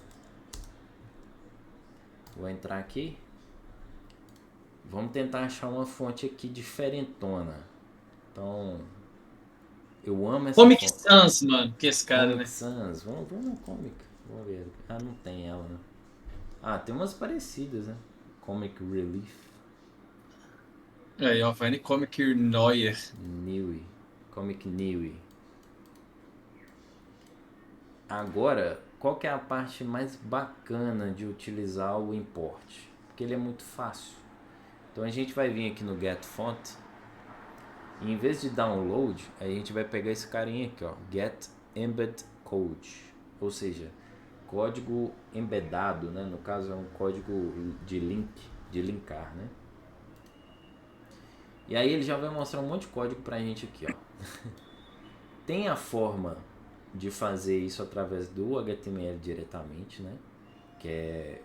Vou entrar aqui. Vamos tentar achar uma fonte aqui diferentona. Então, eu amo essa Comic fonte. Sans, mano, que esse cara, Comic né? Sans. Vamos no Comic. Vamos ver. Ah, não tem ela, né? Ah, tem umas parecidas, né? Comic Relief. Aí, ó, vai no Comic Neuer. Niue. Comic Niue. Agora, qual que é a parte mais bacana de utilizar o import? Porque ele é muito fácil. Então a gente vai vir aqui no Get Font. E em vez de download, a gente vai pegar esse carinha aqui, ó. Get Embed Code. Ou seja, código embedado, né? No caso é um código de link, de linkar, né? E aí ele já vai mostrar um monte de código pra gente aqui, ó. Tem a forma de fazer isso através do HTML diretamente, né? Que é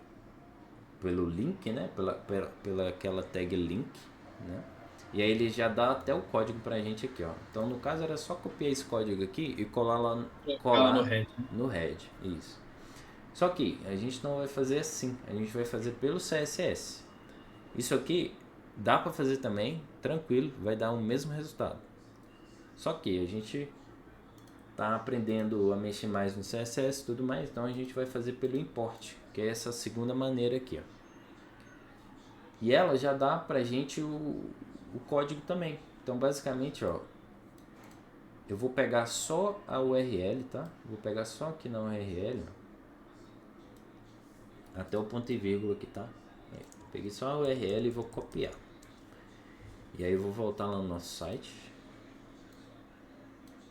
pelo link, né? Pela aquela tag link, né? E aí ele já dá até o código pra gente aqui, ó. Então no caso era só copiar esse código aqui e colar No head. no head, isso. Só que a gente não vai fazer assim, a gente vai fazer pelo CSS. Isso aqui dá para fazer também, tranquilo, vai dar o mesmo resultado. Só que a gente tá aprendendo a mexer mais no CSS e tudo mais, então a gente vai fazer pelo import, que é essa segunda maneira aqui, ó. E ela já dá pra gente o código também. Então basicamente, ó, eu vou pegar só a URL, tá? Vou pegar só aqui na URL, ó, até o ponto e vírgula aqui, tá? Peguei só a URL e vou copiar. E aí eu vou voltar lá no nosso site,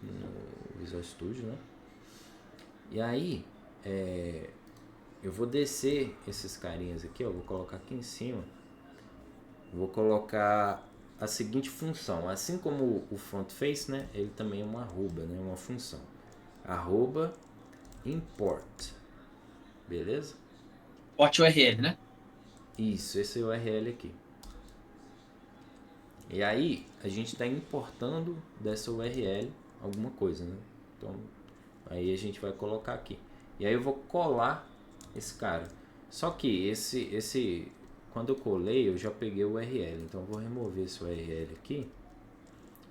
no Visual Studio, né? E aí eu vou descer esses carinhas aqui, ó, vou colocar aqui em cima. Vou colocar a seguinte função, assim como o front face, né? Ele também é uma arroba, né? Uma função. Arroba import, beleza? Import URL, né? Isso, esse é o URL aqui. E aí, a gente está importando dessa URL alguma coisa, né? Então, aí a gente vai colocar aqui. E aí eu vou colar esse cara. Só que quando eu colei, eu já peguei o URL. Então, eu vou remover esse URL aqui.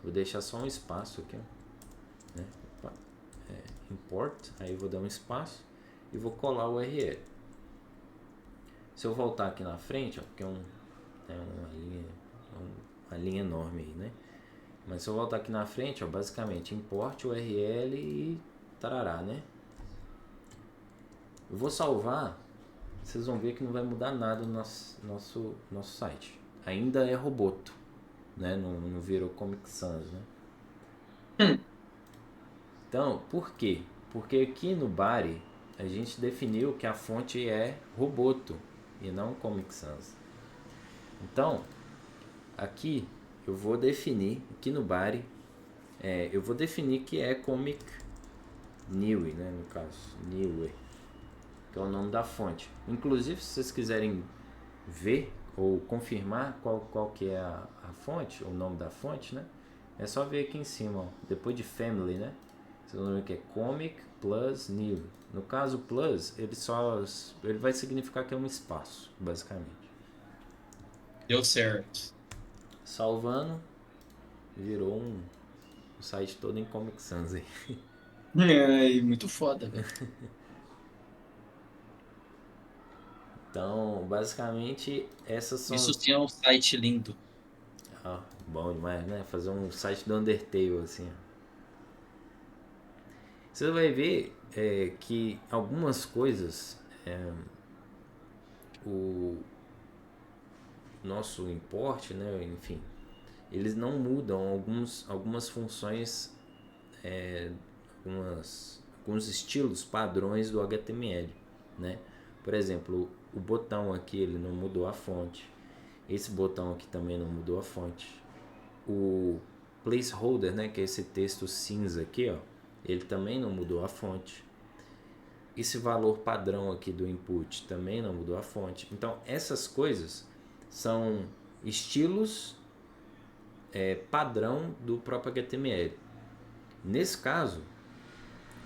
Vou deixar só um espaço aqui, ó, né? Import, aí eu vou dar um espaço e vou colar o URL. Se eu voltar aqui na frente, ó, porque é uma linha enorme aí, né? Mas se eu voltar aqui na frente, ó, basicamente import URL e tarará, né? Eu vou salvar, vocês vão ver que não vai mudar nada no nosso site. Ainda é Roboto, né? Não virou Comic Sans, né? Então, por quê? Porque aqui no body a gente definiu que a fonte é Roboto e não Comic Sans. Então, aqui eu vou definir, aqui no body, eu vou definir que é Comic Niue, né, no caso, Niue. que é o nome da fonte. Inclusive, se vocês quiserem ver ou confirmar qual que é a fonte, o nome da fonte, né? É só ver aqui em cima, ó, depois de family, né? Vocês vão ver que é comic plus new. No caso plus, ele vai significar que é um espaço, basicamente. Deu certo. Salvando, virou um site todo em Comic Sans aí. É, muito foda, velho. Então, basicamente, essas são... Isso sim é um site lindo. Ah, bom demais, né? Fazer um site do Undertale, assim. Você vai ver que algumas coisas... o nosso import, né? Enfim, eles não mudam algumas funções, alguns estilos padrões do HTML, né? Por exemplo, o botão aqui ele não mudou a fonte. Esse botão aqui também não mudou a fonte. O placeholder, né, que é esse texto cinza aqui, ó, ele também não mudou a fonte. Esse valor padrão aqui do input também não mudou a fonte. Então, essas coisas são estilos padrão do próprio HTML. Nesse caso,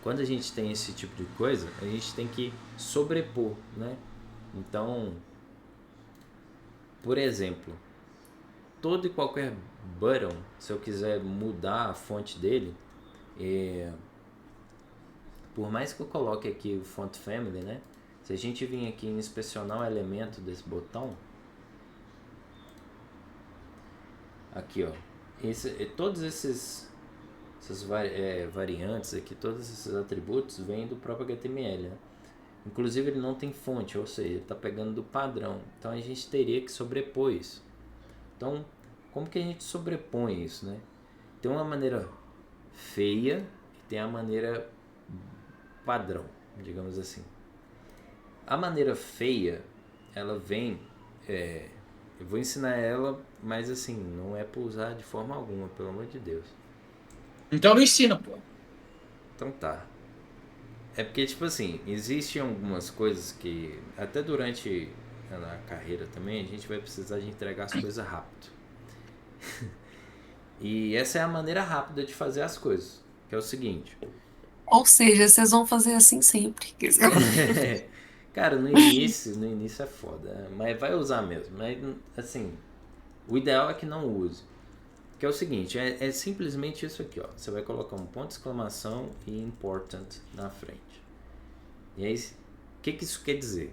quando a gente tem esse tipo de coisa, a gente tem que sobrepor, né? Então, por exemplo, todo e qualquer button, se eu quiser mudar a fonte dele, por mais que eu coloque aqui o font family, né? Se a gente vir aqui em inspecionar o elemento desse botão, aqui, ó, todos essas variantes aqui, todos esses atributos vêm do próprio HTML, né? Inclusive ele não tem fonte, ou seja, ele está pegando do padrão. Então a gente teria que sobrepor isso. Então, como que a gente sobrepõe isso, né? Tem uma maneira feia e tem a maneira padrão, digamos assim. A maneira feia, ela vem... eu vou ensinar ela, mas assim, não é para usar de forma alguma, pelo amor de Deus. Então não ensina, pô. Então tá. É porque, tipo assim, existem algumas coisas que, até durante a carreira também, a gente vai precisar de entregar as coisas rápido. E essa é a maneira rápida de fazer as coisas, que é o seguinte. Ou seja, vocês vão fazer assim sempre. Cara, no início é foda, mas vai usar mesmo. Mas, assim, o ideal é que não use. Que é o seguinte, é simplesmente isso aqui, ó. Você vai colocar um ponto de exclamação e important na frente. E aí, o que isso quer dizer?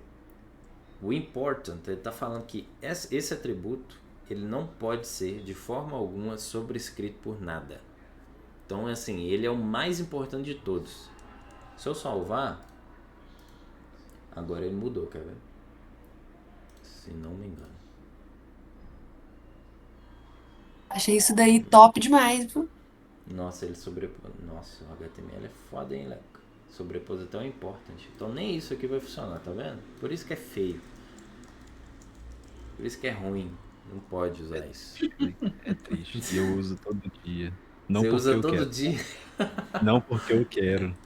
O important, ele está falando que esse atributo, ele não pode ser de forma alguma sobrescrito por nada. Então, assim, ele é o mais importante de todos. Se eu salvar, agora ele mudou, quer ver? Se não me engano. Achei isso daí top demais, viu? Nossa, ele sobrepôs. Nossa, o HTML é foda, hein, Leco? Sobrepôs até o importante. Então nem isso aqui vai funcionar, tá vendo? Por isso que é feio. Por isso que é ruim. Não pode usar isso. É triste. Eu uso todo dia. Não Você porque usa eu todo quero. dia? Não porque eu quero.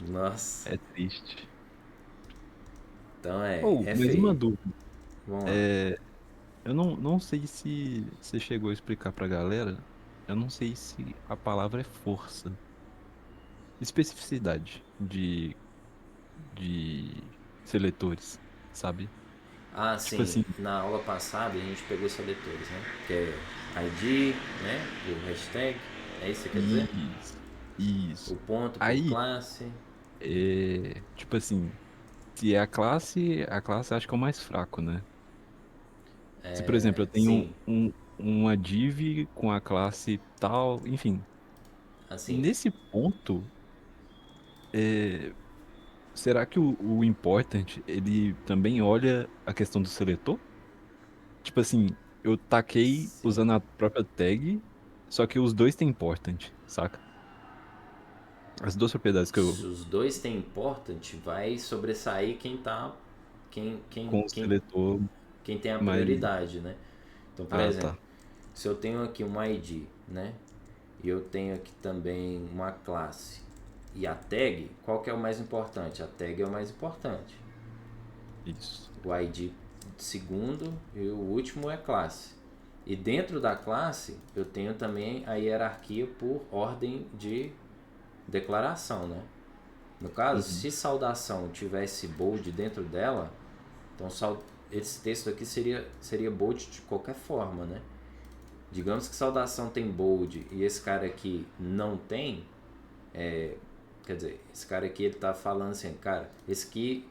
Nossa. É triste. Então é Mas feio. uma dúvida. Vamos lá. Eu não sei se você chegou a explicar pra galera. Eu não sei se a palavra é força. Especificidade de seletores, sabe? Ah, Tipo sim. assim, Na aula passada a gente pegou seletores, né? Que é ID, né? O hashtag. É isso que você quer dizer? isso. O ponto por Aí, classe. tipo assim, se é a classe acho que é o mais fraco, né? Se, por exemplo, eu tenho Sim. uma div com a classe tal, enfim. Assim. Nesse ponto, será que o important, ele também olha a questão do seletor? Tipo assim, eu taquei Sim. usando a própria tag, só que os dois têm important, saca? As duas propriedades que Se eu os dois têm important, vai sobressair quem tá. com o seletor, Quem tem a mas. prioridade, né? Então, por Ah, exemplo, tá. se eu tenho aqui um ID, né? E eu tenho aqui também uma classe e a tag, qual que é o mais importante? A tag é o mais importante. Isso. O ID segundo e o último é classe. E dentro da classe eu tenho também a hierarquia por ordem de declaração, né? No caso, se saudação tivesse bold dentro dela, então esse texto aqui seria bold de qualquer forma, né? Digamos que saudação tem bold e esse cara aqui não tem, quer dizer, esse cara aqui ele tá falando assim, cara, esse aqui,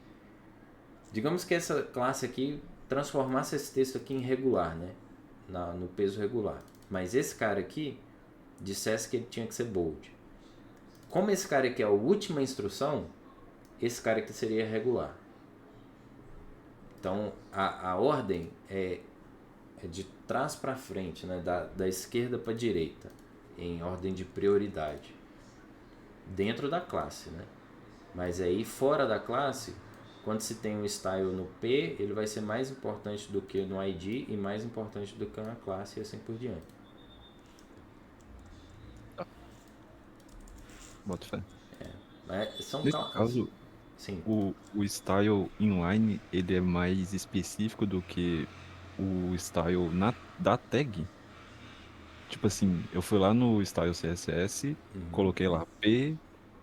digamos que essa classe aqui transformasse esse texto aqui em regular, né? No peso regular. Mas esse cara aqui dissesse que ele tinha que ser bold. Como esse cara aqui é a última instrução, esse cara aqui seria regular. Então a ordem é de trás para frente, né? da esquerda para direita, em ordem de prioridade, dentro da classe, né? Mas aí fora da classe, quando se tem um style no P, ele vai ser mais importante do que no ID e mais importante do que na classe e assim por diante. Bota fé. Mas são Nesse caso, Sim. o style inline, ele é mais específico do que o style da tag. Tipo assim, eu fui lá no style CSS, coloquei lá P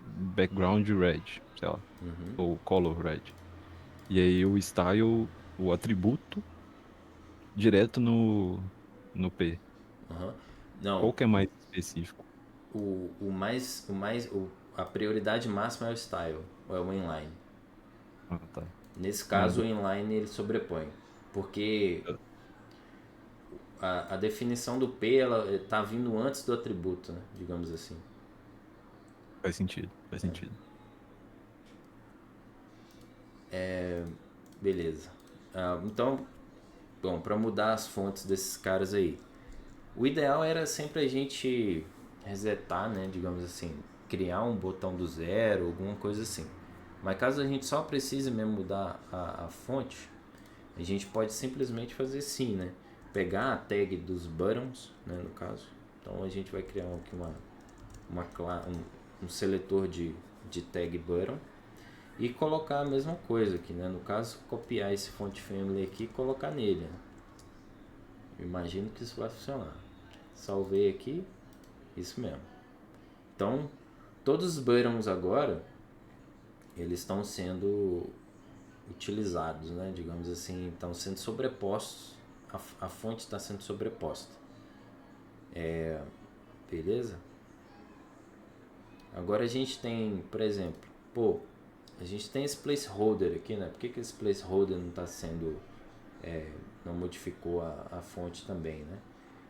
background red, sei lá, ou color red. E aí o style, o atributo, direto no P. Não, Qual que é mais específico? a prioridade máxima é o style, ou é o inline. Ah, tá. Nesse Mas caso, o inline ele sobrepõe, porque a definição do P ela está vindo antes do atributo, né? Digamos assim. faz sentido, faz sentido. Beleza. Então, bom, para mudar as fontes desses caras aí, o ideal era sempre a gente resetar, né? Digamos assim, criar um botão do zero, alguma coisa assim. Mas caso a gente só precise mesmo mudar a fonte, a gente pode simplesmente fazer sim, né? Pegar a tag dos buttons, né, no caso. Então a gente vai criar aqui um seletor de tag button e colocar a mesma coisa aqui, né? No caso, copiar esse font family aqui e colocar nele, né? Eu imagino que isso vai funcionar. Salvei aqui, isso mesmo. Então, todos os buttons agora eles estão sendo utilizados, né? Digamos assim, estão sendo sobrepostos. A fonte está sendo sobreposta. Beleza? Agora a gente tem, por exemplo, a gente tem esse placeholder aqui, né? Por que esse placeholder não está sendo, não modificou a fonte também, né?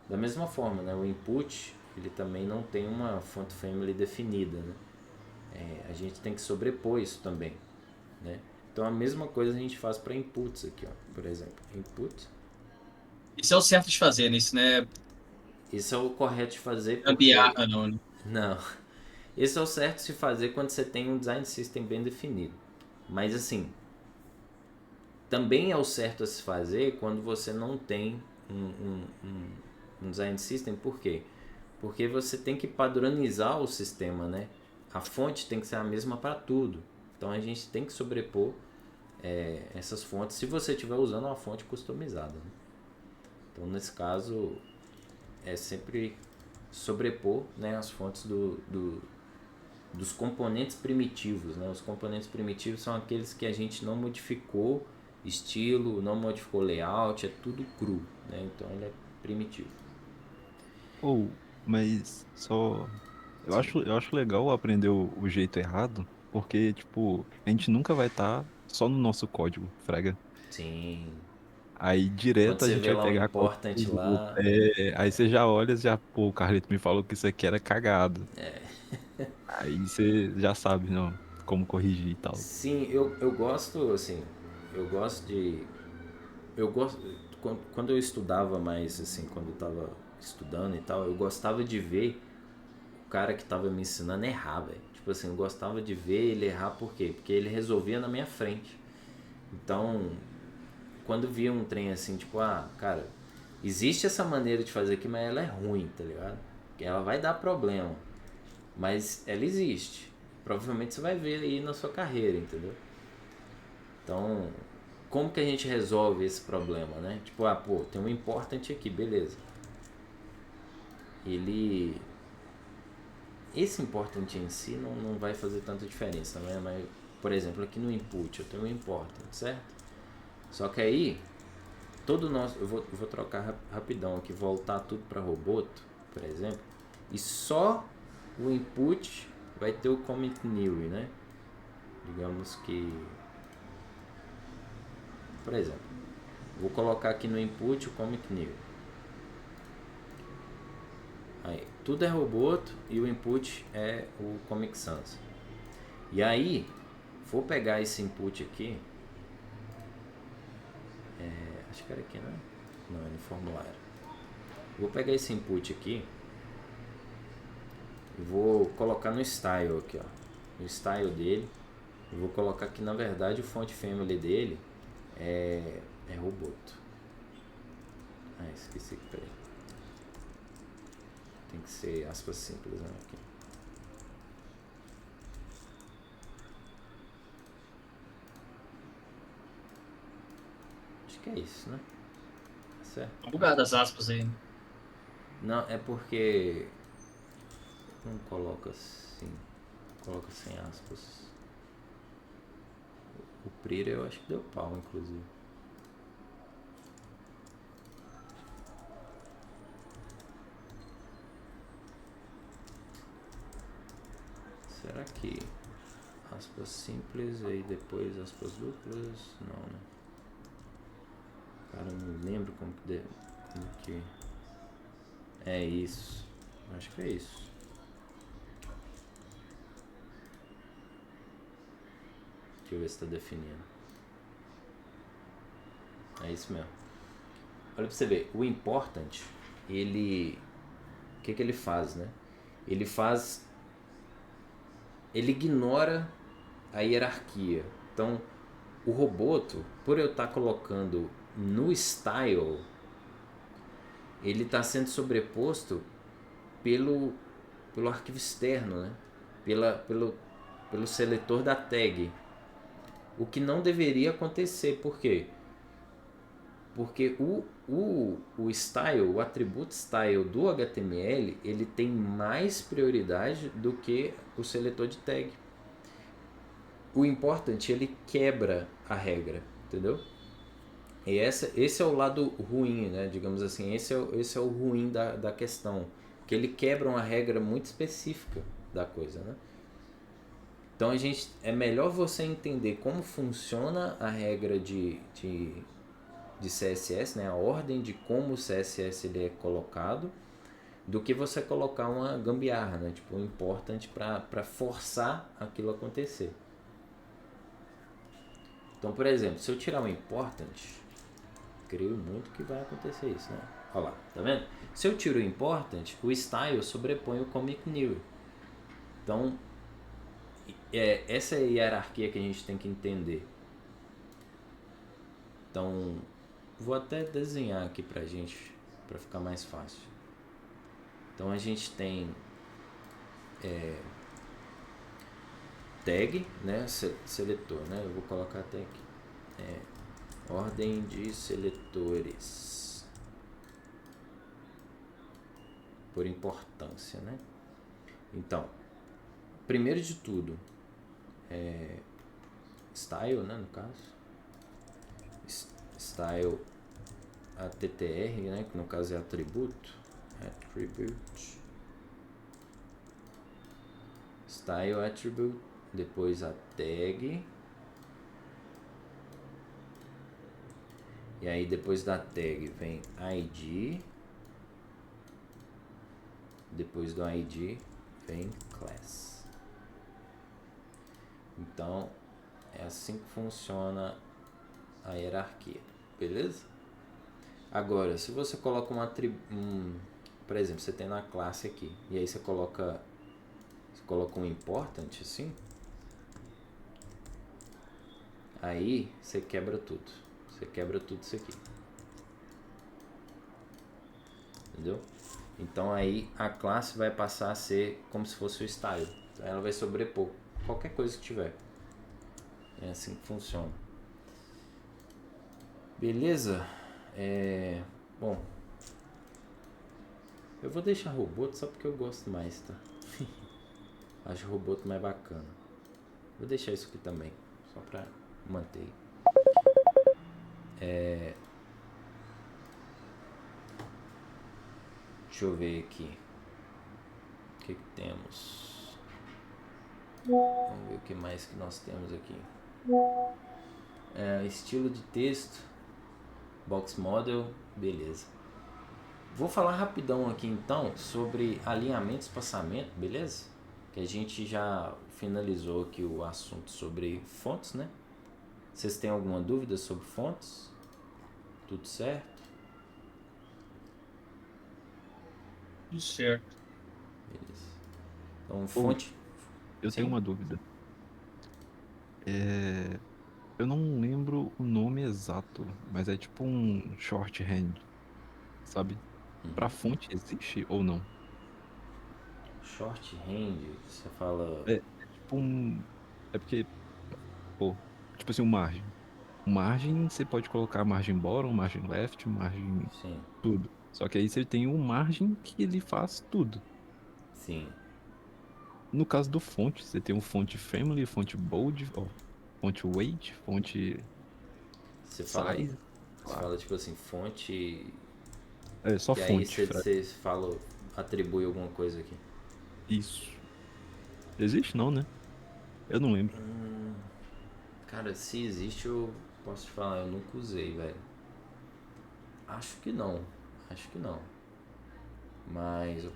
Da mesma forma, né? O input ele também não tem uma font family definida, né? A gente tem que sobrepor isso também, né? Então a mesma coisa a gente faz para inputs aqui, ó. Por exemplo, input. Isso é o certo de fazer, nisso, né? Isso é o correto de fazer porque... Gambiarra, não, né? Não. Esse é o certo de se fazer quando você tem um design system bem definido. Mas assim, também é o certo a se fazer quando você não tem um design system. Por quê? Porque você tem que padronizar o sistema, né? A fonte tem que ser a mesma para tudo. Então a gente tem que sobrepor essas fontes se você estiver usando uma fonte customizada, né? Então nesse caso é sempre sobrepor, né, as fontes dos componentes primitivos, né? Os componentes primitivos são aqueles que a gente não modificou estilo, não modificou layout, é tudo cru, né? Então ele é primitivo. Mas só. Eu acho legal aprender o jeito errado, porque, tipo, a gente nunca vai estar só no nosso código, frega. Sim. Aí Quando direto a você gente vê vai lá um pegar important código. lá, Aí você já olha e já, pô, o Carlito me falou que isso aqui era cagado. Aí você já sabe, não, como corrigir e tal. sim, eu gosto, assim, eu gosto, quando eu estudava mais, assim, quando eu tava estudando e tal, eu gostava de ver o cara que tava me ensinando errar, velho. Tipo assim, eu gostava de ver ele errar, por quê? Porque ele resolvia na minha frente. Então, quando via um trem assim, tipo, cara, existe essa maneira de fazer aqui, mas ela é ruim, tá ligado? Ela vai dar problema, mas ela existe. Provavelmente você vai ver aí na sua carreira, entendeu? Então, como que a gente resolve esse problema, né? Tipo, pô, tem um important aqui, beleza. Esse important em si não vai fazer tanta diferença, né? Mas, por exemplo, aqui no input eu tenho um important, certo? Só que aí, eu vou trocar rapidão aqui, voltar tudo para Roboto, por exemplo, e só o input vai ter o commit new, né? Digamos que, por exemplo, vou colocar aqui no input o commit new. Aí, tudo é Roboto e o input é o Comic Sans. E aí, vou pegar esse input aqui. Acho que era aqui, né? Não, é no formulário. Vou pegar esse input aqui e vou colocar no style aqui, ó. No style dele. E vou colocar que na verdade o font family dele é Roboto. Esqueci aqui, peraí. Tem que ser aspas simples, né? Aqui. Acho que é isso, né? Certo? Tá bugado as aspas aí. Né? Não, é porque não coloca assim. Coloca sem aspas. O Prira eu acho que deu pau, inclusive. Será que aspas simples e depois aspas duplas? Não, né? Cara, eu não lembro como que é isso. Acho que é isso. Deixa eu ver se tá definindo. É isso mesmo. Olha pra você ver, o important, ele... O que ele faz, né? Ele ignora a hierarquia. Então, o Roboto, por eu estar colocando no style, ele está sendo sobreposto pelo arquivo externo, né? Pelo seletor da tag. O que não deveria acontecer. Por quê? Porque o style, o atributo style do HTML, ele tem mais prioridade do que o seletor de tag. O important, ele quebra a regra, entendeu? E esse é o lado ruim, né? Digamos assim, esse é o ruim da questão. Que ele quebra uma regra muito específica da coisa, né? Então é melhor você entender como funciona a regra de CSS, né? A ordem de como o CSS ele é colocado, do que você colocar uma gambiarra, né? Tipo um important para forçar aquilo a acontecer. Então, por exemplo, se eu tirar um important, creio muito que vai acontecer isso, né? Olha lá, tá vendo? Se eu tiro o important, o style sobrepõe o comic new. Então, essa é a hierarquia que a gente tem que entender. Então, vou até desenhar aqui pra gente, pra ficar mais fácil. Então, a gente tem tag, né? Seletor, né? Eu vou colocar até aqui. Ordem de seletores por importância, né? Então, primeiro de tudo, style, né? No caso, style ATTR, né? Que no caso é atributo, attribute, style attribute, depois a tag. E aí depois da tag vem ID. Depois do ID vem class. Então é assim que funciona a hierarquia, beleza? Agora, se você coloca por exemplo, você tem na classe aqui, e aí você coloca um important assim, aí você quebra tudo. Você quebra tudo isso aqui. Entendeu? Então aí a classe vai passar a ser como se fosse o style. Então ela vai sobrepor qualquer coisa que tiver. É assim que funciona. Beleza? Bom, eu vou deixar Roboto só porque eu gosto mais, tá? Acho Roboto mais bacana. Vou deixar isso aqui também, só pra manter. Deixa eu ver aqui. O que temos? Vamos ver o que mais que nós temos aqui. Estilo de texto, box model, beleza. Vou falar rapidão aqui então sobre alinhamento e espaçamento, beleza? Que a gente já finalizou aqui o assunto sobre fontes, né? Vocês têm alguma dúvida sobre fontes? Tudo certo? Tudo certo. Beleza. Então, fonte. Eu Sim. tenho uma dúvida. Eu não lembro o nome exato, mas é tipo um shorthand, sabe? Pra fonte existe ou não? Shorthand, você fala. É tipo um. É porque, pô, tipo assim, um margem. Um margem você pode colocar margem bottom, margem left, margem Sim, tudo. Só que aí você tem um margem que ele faz tudo. sim. No caso do fonte, você tem um fonte family, fonte bold, ó, fonte weight, fonte Você fala. size. Você fala tipo assim, fonte. É só Que aí fonte. você fala, atribui alguma coisa aqui. Isso. Existe não, né? Eu não lembro. Cara, se existe, eu posso te falar, eu nunca usei, velho. Acho que não. Acho que não. Mas.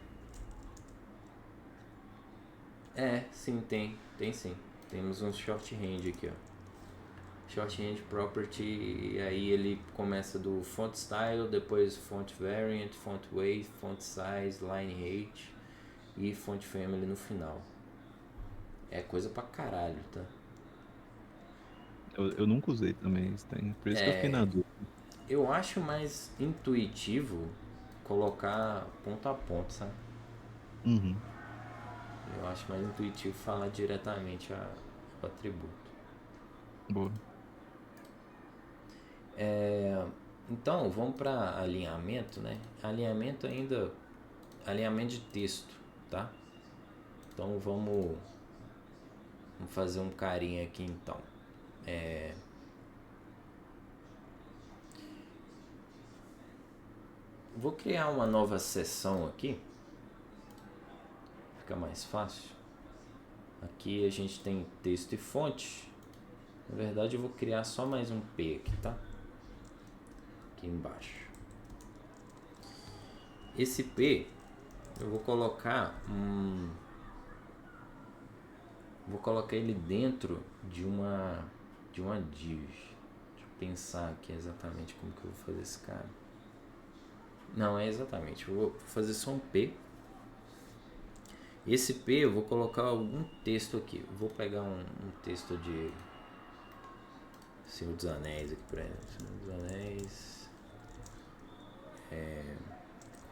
Sim, tem. Tem sim. Temos um shorthand aqui, ó. Shorthand property, e aí ele começa do font style, depois font variant, font weight, font size, line height e font family no final. É coisa pra caralho, tá? Eu nunca usei também isso tem. Por isso que eu fiquei na dúvida. Eu acho mais intuitivo colocar ponto a ponto, sabe? Uhum. Eu acho mais intuitivo falar diretamente o atributo. Boa. Então, vamos para alinhamento, né? Alinhamento de texto, tá? Então vamos fazer um carinha aqui então. Vou criar uma nova seção aqui. Fica mais fácil. Aqui a gente tem texto e fonte. Na verdade eu vou criar só mais um P aqui, tá? Aqui embaixo. Esse P eu vou colocar vou colocar ele dentro de uma div. Deixa eu pensar aqui exatamente como que eu vou fazer esse cara. Não, é exatamente. Eu vou fazer só um P. Esse P eu vou colocar algum texto aqui. Eu vou pegar um texto de Senhor dos Anéis aqui, por exemplo. Senhor dos Anéis.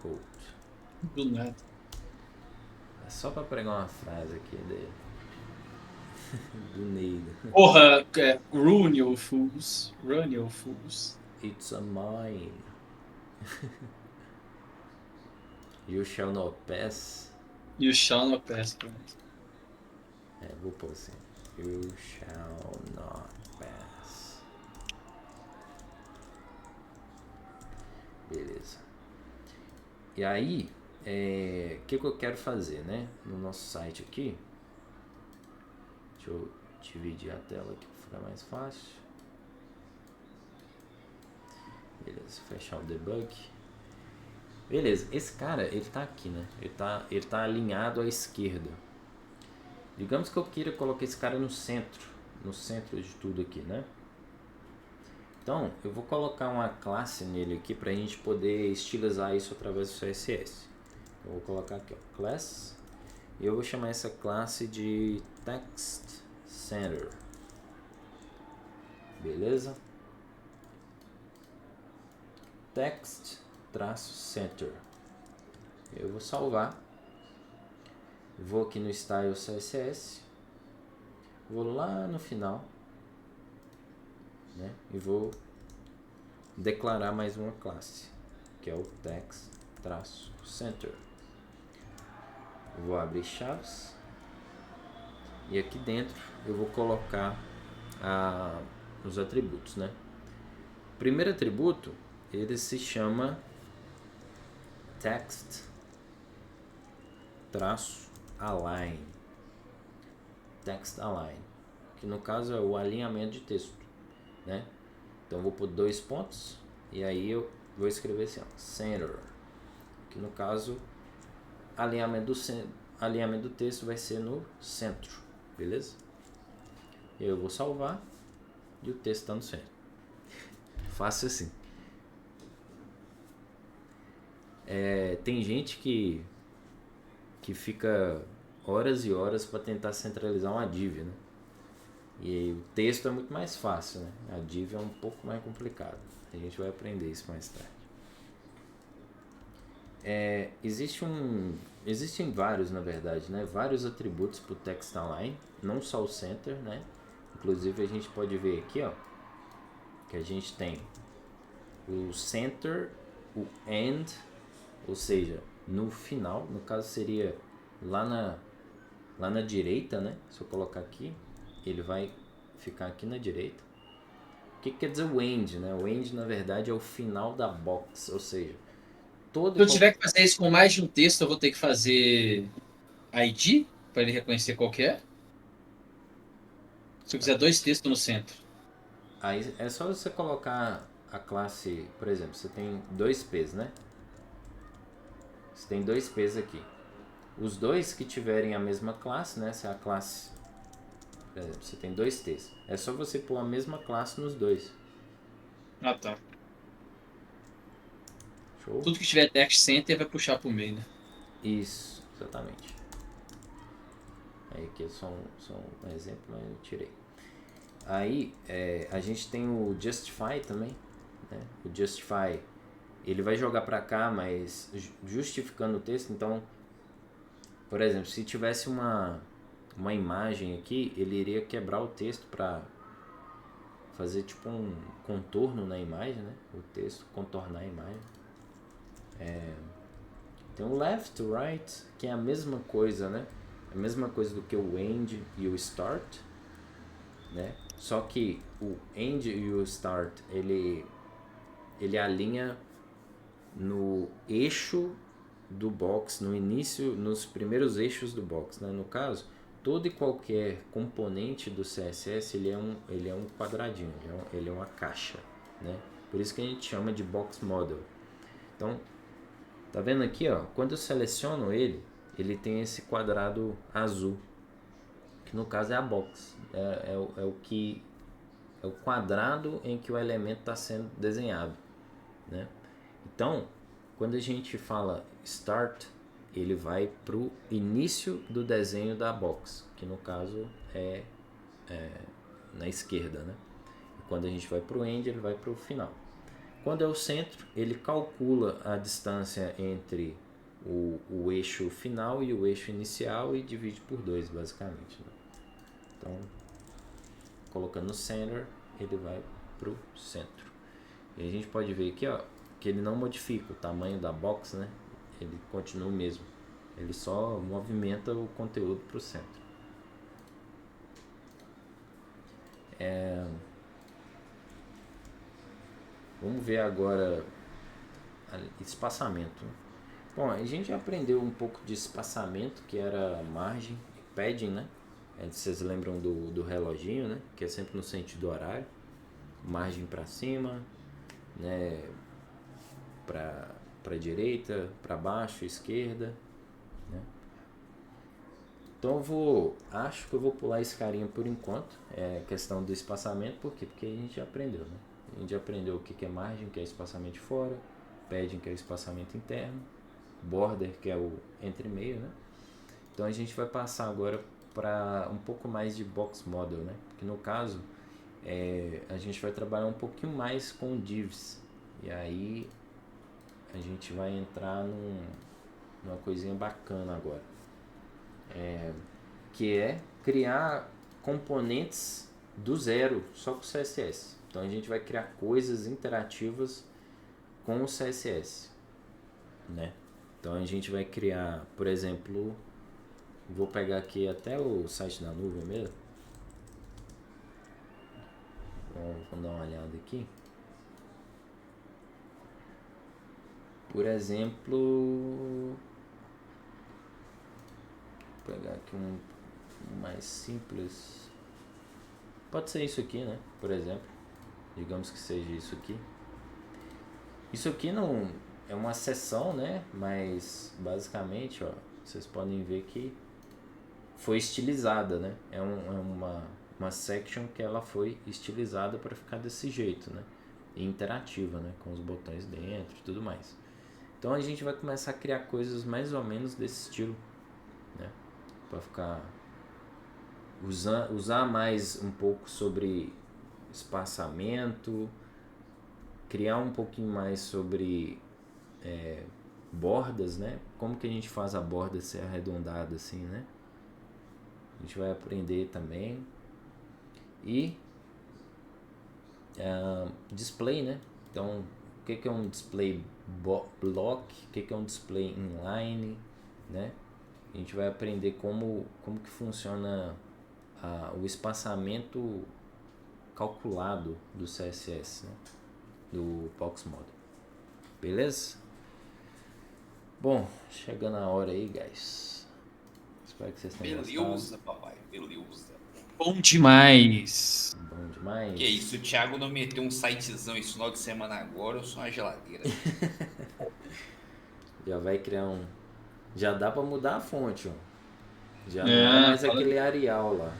Quote. Do nada. É só pra pregar uma frase aqui dele. Do Neida. Porra, Run your fools. Run your fools. It's a mine. You shall not pass. You shall not pass. Vou pôr assim. You shall not pass. Beleza. E aí, o que eu quero fazer, né? No nosso site aqui. Deixa eu dividir a tela aqui para ficar mais fácil. Beleza, fechar o debug. Beleza, esse cara, ele tá aqui, né? Ele tá alinhado à esquerda. Digamos que eu queira colocar esse cara no centro de tudo aqui, né? Então, eu vou colocar uma classe nele aqui pra gente poder estilizar isso através do CSS. Eu vou colocar aqui, ó, class, e eu vou chamar essa classe de text center. Beleza? Text-center. Eu vou salvar. Vou aqui no Style CSS. Vou lá no final, né? E vou declarar mais uma classe, que é o text-center. Vou abrir chaves e aqui dentro eu vou colocar os atributos, né? O primeiro atributo, ele se chama text-align. Text-align, que no caso é o alinhamento de texto, né? Então eu vou por 2 pontos e aí eu vou escrever assim, ó, center, que no caso alinhamento do texto vai ser no centro, beleza? Eu vou salvar e o texto está no centro. Fácil assim. Tem gente que fica horas e horas para tentar centralizar uma div, né? E o texto é muito mais fácil, né? A div é um pouco mais complicado. A gente vai aprender isso mais tarde. Existem vários, na verdade, né? Vários atributos para o text-align, não só o center, né? Inclusive a gente pode ver aqui, ó, que a gente tem o center, o end, ou seja, no final, no caso seria lá na direita, né? Se eu colocar aqui, ele vai ficar aqui na direita. O que quer dizer o end, né? O end, na verdade, é o final da box, ou seja, Se eu tiver que fazer isso com mais de um texto, eu vou ter que fazer ID para ele reconhecer qual que é. Se eu quiser 2 textos no centro. Aí é só você colocar a classe, por exemplo, você tem 2 P's, né? Você tem 2 P's aqui. Os dois que tiverem a mesma classe, né? Se a classe, por exemplo, você tem 2 T's. É só você pôr a mesma classe nos dois. Ah, tá. Show? Tudo que tiver text center vai puxar pro meio, né? Isso, exatamente. Aí aqui é só um exemplo, mas eu tirei. Aí a gente tem o justify também, né? O justify, ele vai jogar para cá, mas justificando o texto. Então, por exemplo, se tivesse uma imagem aqui, ele iria quebrar o texto para fazer tipo um contorno na imagem, né? O texto contornar a imagem. Tem o left to right, que é a mesma coisa, né? A mesma coisa do que o end e o start, né? Só que o end e o start, ele alinha no eixo do box, no início, nos primeiros eixos do box, né? No caso, todo e qualquer componente do CSS, ele é um quadradinho, ele é uma caixa, né? Por isso que a gente chama de box model. Então, tá vendo aqui, ó? Quando eu seleciono ele tem esse quadrado azul, que no caso é a box, é o quadrado em que o elemento está sendo desenhado, né? Então, quando a gente fala start, ele vai para o início do desenho da box, que no caso é na esquerda, né? E quando a gente vai para o end, ele vai para o final. Quando é o centro, ele calcula a distância entre o eixo final e o eixo inicial e divide por 2, basicamente, né? Então, colocando no center, ele vai para o centro. E a gente pode ver aqui, ó, que ele não modifica o tamanho da box, né? Ele continua o mesmo. Ele só movimenta o conteúdo para o centro. Vamos ver agora espaçamento. Bom, a gente já aprendeu um pouco de espaçamento, que era margem e padding, né? Vocês lembram do reloginho, né? Que é sempre no sentido horário. Margem para cima, né? Para direita, para baixo, esquerda, né? Então acho que eu vou pular esse carinha por enquanto. É questão do espaçamento, por quê? Porque a gente já aprendeu, né? A gente já aprendeu o que é margem, que é espaçamento de fora, padding, que é o espaçamento interno, border, que é o entre meio, né? Então a gente vai passar agora para um pouco mais de box model, né? Porque no caso a gente vai trabalhar um pouquinho mais com divs, e aí a gente vai entrar numa coisinha bacana agora, que é criar componentes do zero só com CSS. Então a gente vai criar coisas interativas com o CSS, né? Então a gente vai criar, por exemplo, vou pegar aqui até o site da nuvem mesmo. Vamos dar uma olhada aqui. Por exemplo, vou pegar aqui um mais simples. Pode ser isso aqui, né? Por exemplo, digamos que seja isso aqui. Isso aqui não é uma seção, né? Mas basicamente, ó, vocês podem ver que foi estilizada, né? É uma section que ela foi estilizada para ficar desse jeito, né? E interativa, né? Com os botões dentro e tudo mais. Então a gente vai começar a criar coisas mais ou menos desse estilo, né? Para ficar usar mais um pouco sobre espaçamento, criar um pouquinho mais sobre bordas, né? Como que a gente faz a borda ser arredondada assim, né? A gente vai aprender também. E display, né? Então, o que é um display block? O que é um display inline, né? A gente vai aprender como que funciona o espaçamento calculado do CSS, né? Do Box Model. Beleza? Bom, chegando a hora aí, guys. Espero que vocês tenham gostado. Beleza, papai. Beleza. Bom demais. Bom demais. Que isso, o Thiago não meteu um sitezão esse final de semana agora, eu sou uma geladeira. Já vai criar um... Já dá pra mudar a fonte, ó. Já não É, é mais fala- aquele Arial lá.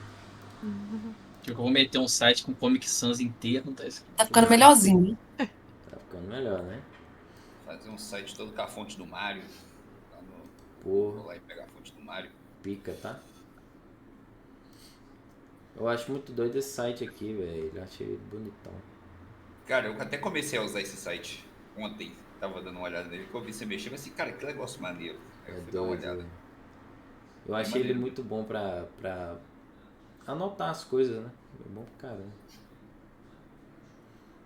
Eu vou meter um site com Comic Sans inteiro, não tá escrito. Tá ficando melhorzinho. Tá ficando melhor, né? Fazer um site todo com a fonte do Mario. Porra, Vou lá e pegar a fonte do Mario. pica, tá? Eu acho muito doido esse site aqui, velho. Eu achei ele bonitão. Cara, eu até comecei a usar esse site ontem. Tava dando uma olhada nele, que eu vi você mexer, mas assim, cara, que negócio maneiro. Aí eu É fui dar uma doido, olhada. velho. Eu achei ele maneiro. muito bom pra anotar as coisas, né? É bom pra caramba.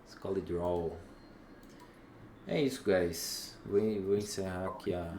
Scully Draw. É isso, guys. Vou encerrar aqui a